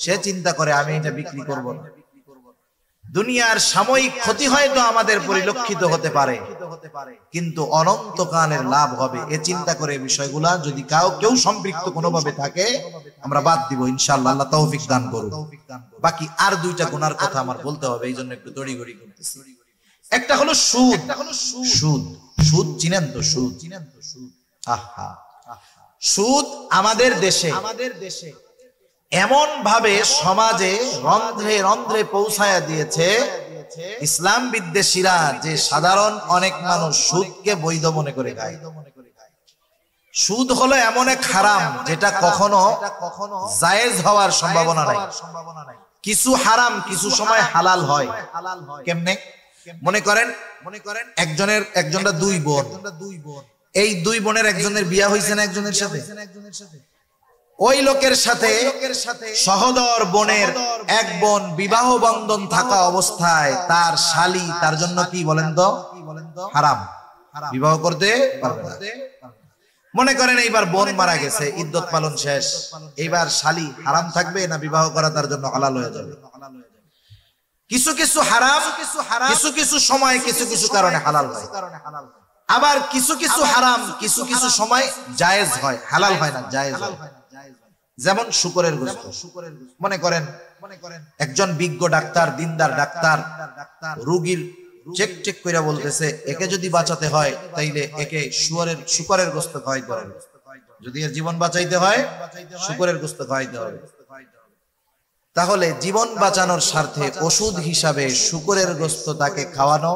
সে চিন্তা করে আমি এটা বিক্রি করব না। দুনিয়ার সাময়িক ক্ষতি হয়তো আমাদের পরিলক্ষিত হতে পারে, কিন্তু অনন্তকালের লাভ হবে, এ চিন্তা করে বিষয়গুলা যদি কেউ সম্পৃক্ত কোনোভাবে থাকে, আমরা বাদ দিব ইনশাআল্লাহ। আল্লাহ তৌফিক দান করুন। বাকি আর দুইটা গুনার কথা আমার বলতে হবে, এই জন্য একটু তড়িঘড়ি করতেছি। একটা হলো সুদ। সুদ, সুদ চিনেন তো? সুদ, আহা, সুদ আমাদের দেশে এমন ভাবে সমাজে রন্ধ্রে রন্ধ্রে পৌঁছায়া দিয়েছে ইসলাম বিদ্বেষীরা, যে সাধারণ অনেক মানুষ সুদকে বৈধ মনে করে খায়। সুদ হলো এমন এক হারাম যেটা কখনো জায়েজ হওয়ার সম্ভাবনা নাই। কিছু হারাম কিছু সময় হালাল হয়। কেমনে? মনে করেন একজনের দুই বোন, এই দুই বোনের একজনের বিয়ে হয়েছে না একজনের সাথে, ওই লোকের সাথে সহোদর বোনের এক বোন বিবাহ বন্ধন থাকা অবস্থায় তার শালী তার জন্য কি বলেন তো হারাম, বিবাহ করতে পারবে না। মনে করেন এইবার বোন মারা গেছে, ইদ্যত পালন শেষ, এইবার শালী হারাম থাকবে না বিবাহ করা তার জন্য হালাল হয়ে যাবে? কিছু কিছু হারাম কিছু কিছু সময় কিছু কিছু কারণে হালাল হয়, আবার কিছু কিছু হারাম কিছু কিছু সময় জায়েজ হয়, হালাল হয় না, জায়েজ হয়। যেমন শুকরের গোশত। মনে করেন একজন বিজ্ঞ ডাক্তার, দিনদার ডাক্তার রোগীর চেক করে বলতেছে একে যদি বাঁচাতে হয় তাইলে একে শুকরের গোশত খাওয়াইতে হবে, যদি এর জীবন বাঁচাইতে হয় শুকরের গোশত খাওয়াইতে হবে। তাহলে জীবন বাঁচানোর স্বার্থে ওষুধ হিসাবে শুকরের গোশত তাকে খাওয়ানো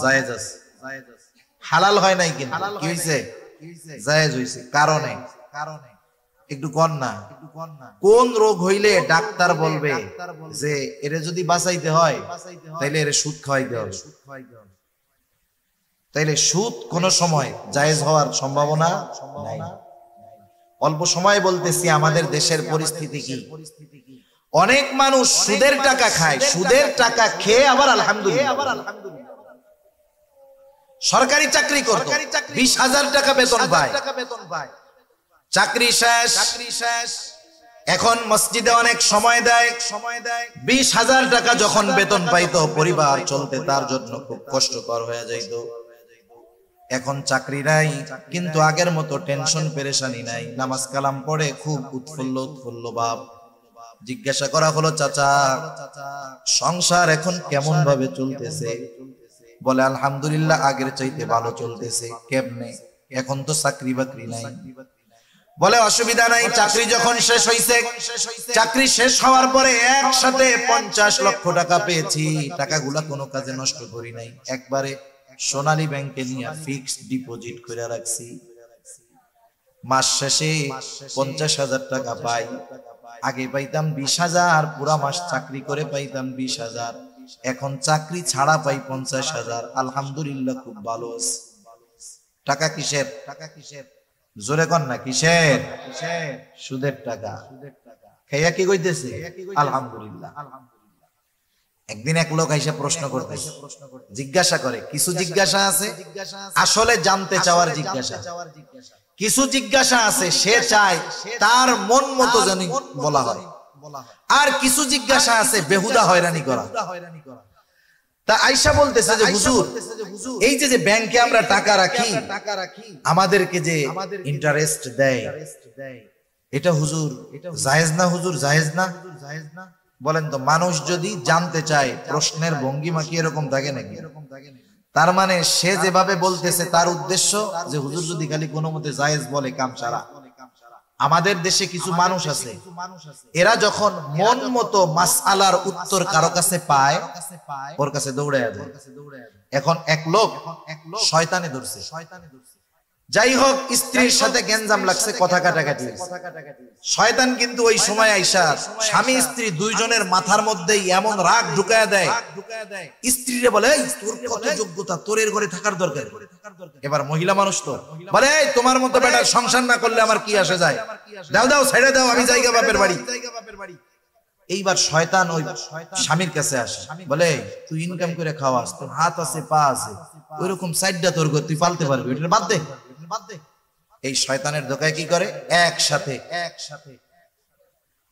জায়েজ আছে, হালাল হয় নাই। কিন্তু কি হইছে? জায়েজ হইছে। কারণে একটু কন না, কোন রোগ হইলে ডাক্তার বলবে যে এরে যদি বাঁচাইতে হয় তাইলে এরে সুদ খাওয়াইতে হবে? তাইলে সুদ কোন সময় জায়েজ হওয়ার সম্ভাবনা নাই। অল্প সময় বলতেছি, আমাদের দেশের পরিস্থিতি কি? অনেক মানুষ সুদের টাকা খায়, সুদের টাকা খেয়ে আবার আলহামদুলিল্লাহ সরকারি চাকরি করত, 20,000 টাকা বেতন পায়, চাকরি শেষ, এখন মসজিদে অনেক সময় দেয়। 20,000 টাকা যখন বেতন পাইতো, পরিবার চলতে তার জন্য খুব কষ্টকর হয়ে যাইত। এখন চাকরি নাই, কিন্তু আগের মতো টেনশন পেরেশানি নাই, নামাজ কালাম পড়ে খুব উৎফুল্ল ভাব। জিজ্ঞাসা করা হলো, চাচা সংসার এখন কেমন ভাবে চলতেছে? বলে আলহামদুলিল্লাহ আগের চাইতে ভালো চলতেছে। কেমনে? এখন তো চাকরি বাকরি নাই। বলে অসুবিধা নাই, চাকরি যখন শেষ হইছে, চাকরি শেষ হওয়ার পরে একসাথে 50 লক্ষ টাকা পেয়েছি, টাকাগুলা কোনো কাজে নষ্ট করি নাই, একবারে সোনালী ব্যাংকে নিয়ে ফিক্সড ডিপোজিট করে রাখছি। মাস শেষে 50,000 টাকা পাই, আগে পাইতাম 20,000, পুরা মাস চাকরি করে পাইতাম 20,000, এখন চাকরি ছাড়া পাই 50,000। আলহামদুলিল্লাহ, খুব ভালো আছি। টাকা কিসের? জোরে কন না, কিসের? সুদের টাকা। খাইয়া কি কইতেছে? আলহামদুলিল্লাহ। একদিন এক লোক আইসা প্রশ্ন করতেছে, জিজ্ঞাসা করে, কিছু জিজ্ঞাসা আছে আসলে জানতে চাওয়ার জিজ্ঞাসা, কিছু জিজ্ঞাসা আছে সে চায় তার মন মতো জানি বলা হয়, আর কিছু জিজ্ঞাসা আছে বেহুদা হয়রানি করা। তা আয়েশা বলতেছে যে হুজুর, এই যে ব্যাংকে আমরা টাকা রাখি, আমাদেরকে যে ইন্টারেস্ট দেয়, এটা হুজুর জায়েজ না? হুজুর জায়েজ না? বলেন তো, মানুষ যদি জানতে চায় প্রশ্নের ভঙ্গিমা কি এরকম থাকে নাকি? তার মানে সে যেভাবে বলতেছে তার উদ্দেশ্য যে হুজুর যদি খালি কোনো মতে জায়েজ বলে কাম সারা। আমাদের দেশে কিছু মানুষ আছে, এরা যখন মন মতো মাসআলার উত্তর কারো কাছে পায়, ওর কাছে দৌড়ে যায়। এখন এক লোক শয়তানে ধরছে, যাই হোক স্ত্রীর সাথে গেঞ্জাম লাগছে, কথা কাটাকাটি। শয়তান কিন্তু ওই সময় আইসা স্বামী স্ত্রী দুইজনের মাথার মধ্যে এমন রাগ ঢুকায়া দেয়, স্ত্রীরে বলে তোর কত যোগ্যতা, তোর এর ঘরে থাকার দরকার। এবার মহিলা মানুষ তো বলে, তোমার মতো বেটার সংসার না করলে আমার কি আসে যায়, দাও দাও ছেড়ে দাও, আমি জায়গা বাপের বাড়ি। এইবার শয়তান ওই স্বামীর কাছে আসে, বলে তুই ইনকাম করে খাওয়াস, তোর হাত আছে পা আছে, ওইরকম সাইডটা তোর ঘর, তুই পালতে পারবি, ওটা বাদ দে। এই শয়তানের ধোকায় কি করে, একসাথে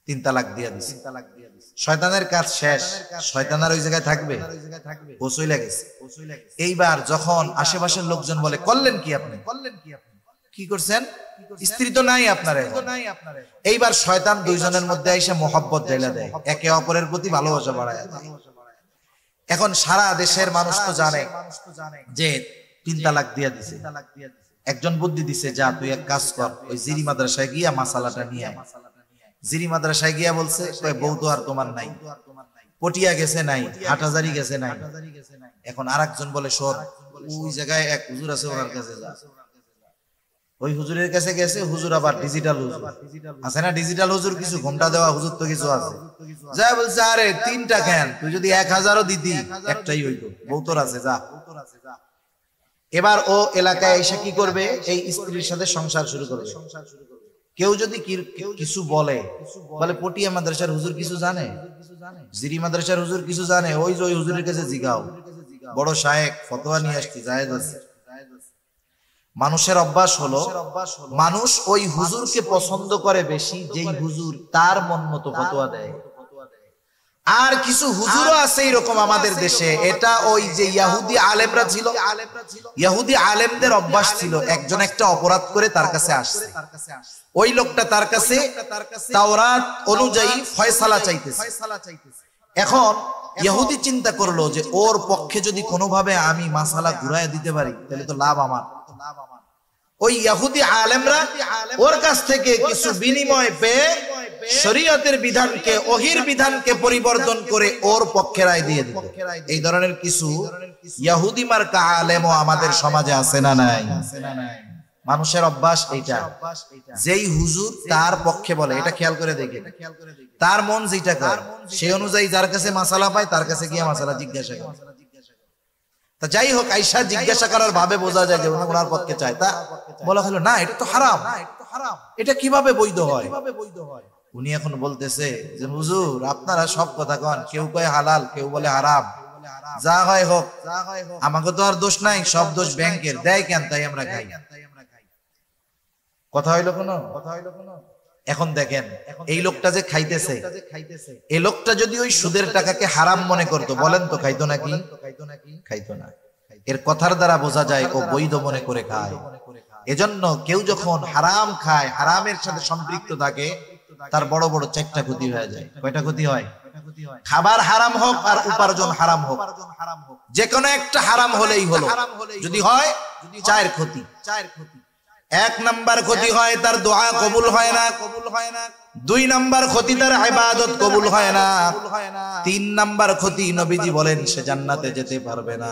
3 তালাক দিয়ে দিছে। শয়তানের কাজ শেষ, শয়তান আর ওই জায়গায় থাকবে? ও চলে গেছে। এইবার যখন আশেপাশের লোকজন বলে, করলেন কি আপনি, কি করছেন, স্ত্রী তো নাই আপনার। এইবার শয়তান দুইজনের মধ্যে এসে মোহাব্বত ঢেলে দেয়, একে অপরের প্রতি ভালোবাসা বাড়ায় দেয়। এখন সারা দেশের মানুষ তো জানে যে 3 তালাক দিয়ে দিছে। একজন বুদ্ধি দিছে, যা তুই এক কাজ কর, ওই জিরি মাদ্রাসায় গিয়া মাসালাটা নিয়ে আয়। জিরি মাদ্রাসায় গিয়া বলছে, বউ তো আর তোমার নাই, পটিয়া গেছে নাই, হাটহাজারি গেছে নাই। এখন আরেকজন বলে, শোন ওই জায়গায় এক হুজুর আছে, ওনার কাছে যা। ওই হুজুরের কাছে গেছে, হুজুর আবার ডিজিটাল হুজুর আছে না, ডিজিটাল হুজুর, কিছু ঘোমটা দেওয়া হুজুর তো কিছু আছে। যা বলছে, আরে 3টা কেন, তুই যদি 1000ও দিতি একটাই হইতো, বউ তোর আছে, যা। এবার ও এলাকায় এসে কি করবে, এই স্ত্রীর সাথে সংসার শুরু করবে। কেউ যদি কিছু বলে পটিয়া মাদ্রাসার হুজুর কিছু জানে, জিরি মাদ্রাসার হুজুর কিছু জানে, ওই যে ওই হুজুরের কাছে জিগাও, বড় শায়েখ ফতোয়া নিয়ে আসছি, জায়েজ আছে। মানুষের অভ্যাস হলো, মানুষ ওই হুজুরকে পছন্দ করে বেশি যেই হুজুর তার মন মতো ফতোয়া দেয়। আর কিছু হুজুরও আছে এরকম আমাদের দেশে, এটা ওই যে ইহুদি আলেমরা ছিল, ইহুদি আলেমদের অভ্যাস ছিল, একজন একটা অপরাধ করে তার কাছে আসছে, ওই লোকটা তার কাছে তাওরাত অনুযায়ী ফয়সালা চাইতেছে। এখন ইহুদি চিন্তা করলো যে ওর পক্ষে যদি কোনোভাবে আমি মাসালা ঘুরায় দিতে পারি তাহলে তো লাভ আমার। ওই ইহুদি আলেমরা ওর কাছ থেকে কিছু বিনিময় পেয়ে শরীয়তের বিধানকে, ওহির বিধানকে পরিবর্তন করে ওর পক্ষে রায় দিয়ে দিত। এই ধরনের কিছু ইহুদি মার্কা আলেমও আমাদের সমাজে আছে না নাই? মানুষের অভ্যাস এইটা, যেই হুজুর তার পক্ষে বলে, এটা খেয়াল করে দেখেন, তার মন যেটা করে সেই অনুযায়ী যার কাছে মাসালা পায় তার কাছে গিয়ে মাসালা জিজ্ঞাসা করে। তা যাই হোক, আয়েশা জিজ্ঞাসা করার ভাবে বোঝা যায় যে ওনার পক্ষে চায়। তা বলা হলো, না এটা তো হারাম, এটা কিভাবে বৈধ হয়? উনি এখন বলতেছে যে হুজুর আপনারা সব কথা কন, কেউ কয় হালাল, কেউ বলে হারাম, যা হয় হোক, আমাকে তো আর দোষ নাই, সব দোষ ব্যাংকের, দেয় কেন তাই আমরা খাই। কথা হইলো কোনো? এখন দেখেন, এই লোকটা যে খাইতেছে, এই লোকটা যদি ওই সুদের টাকাকে হারাম মনে করতো, বলেন তো খাইতো নাকি? খাইতো না। এর কথার দ্বারা বোঝা যায় ও বৈধ মনে করে খায়। এজন্য কেউ যখন হারাম খায়, হারামের সাথে সম্পৃক্ত থাকে, তার বড় বড় 4টা ক্ষতি হয়ে যায়। কয়টা ক্ষতি হয়? খাবার হারাম হোক আর উপার্জন হারাম হোক, যে কোনো একটা হারাম হলেই হলো। যদি হয় 4 ক্ষতি। 1 নাম্বার ক্ষতি হয় তার দোয়া কবুল হয় না, 2 নাম্বার ক্ষতি তার ইবাদত কবুল হয় না, 3 নাম্বার ক্ষতি নবীজি বলেন সে জান্নাতে যেতে পারবে না।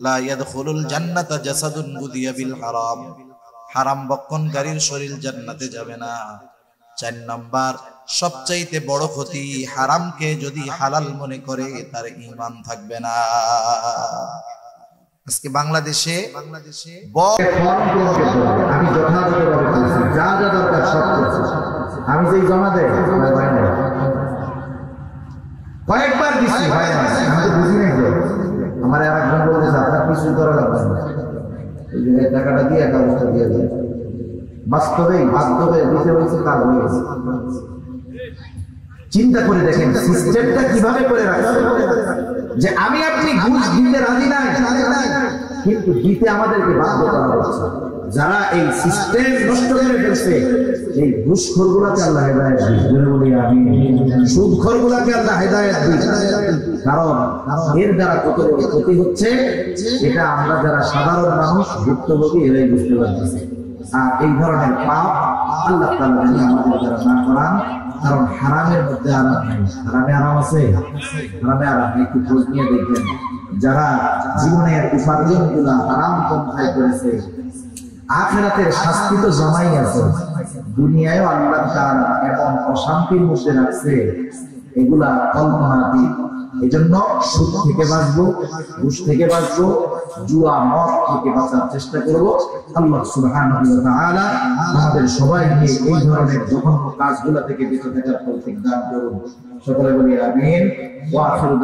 লা ইয়াদখুলুল জান্নাতা জাসাদুন গুদিয়া বিল হারাম, হারাম বক্ষণকারীর শরীর জান্নাতে যাবে না। 4 নাম্বার সবচাইতে বড় ক্ষতি, হারামকে যদি হালাল মনে করে তার ঈমান থাকবে না। আজকে বাংলাদেশে আমি যথাযথভাবে যা যা দরকার সব করছি। আমি যেই জমা দেয় কয়েকবার দিচ্ছি, আমি তো বুঝি নাই যে আমার আর একজন বলতেছে আপনার কিছু করা লাগবে না, এই টাকাটা দিয়ে কাগজটা দিয়ে দেয়। বাস্তবেই বাস্তবে দিতে হয়েছে, কাজ হয়ে গেছে। চিন্তা করে দেখেন সিস্টেমটা কিভাবে করে রাখা, যে আমি আপনি ঘুষ দিতে রাজি নাই, কিন্তু দিতে আমাদেরকে বাধ্য করা হচ্ছে। যারা এই সিস্টেম নষ্ট করে ফেলছে, এই ঘুষখোরগুলোকে আল্লাহ হেদায়েত দিন, বলি আমি সুদখোরগুলোকে আল্লাহ হেদায়েত দিন। কারণ এর দ্বারা কত বড় ক্ষতি হচ্ছে এটা আমরা যারা সাধারণ মানুষ ভুক্তভোগী এরাই বুঝতে পারতেছি। আর এই ধরনের পাপ আল্লাহ তাআলা আমাদের যারা না করান, কারণ হারামের মধ্যে আরাম নাই। হারামে আরাম আছে? হারামে আরাম নেই। একটু খোঁজ নিয়ে দেখবেন যারা জীবনের উপার্জন গুলা হারাম পন্থায় করেছে, আখিরাতের শাস্তি তো জমাই আছে, দুনিয়ায় আল্লাহ তাআলা এমন অশান্তির মধ্যে রাখছে, এগুলা কল্পনাতীত। এজন্য সুদ থেকে বাঁচবো, ঘুষ থেকে বাঁচবো, জুয়া মদ থেকে বাঁচার চেষ্টা করব। আল্লাহ সুবহানাহু ওয়া তাআলা আমাদের সবাইকে এই ধরনের জঘন্য কাজগুলা থেকে বেঁচে থাকার তৌফিক দান করুন। সকলে বলি আমিন। ওয়া আখিরু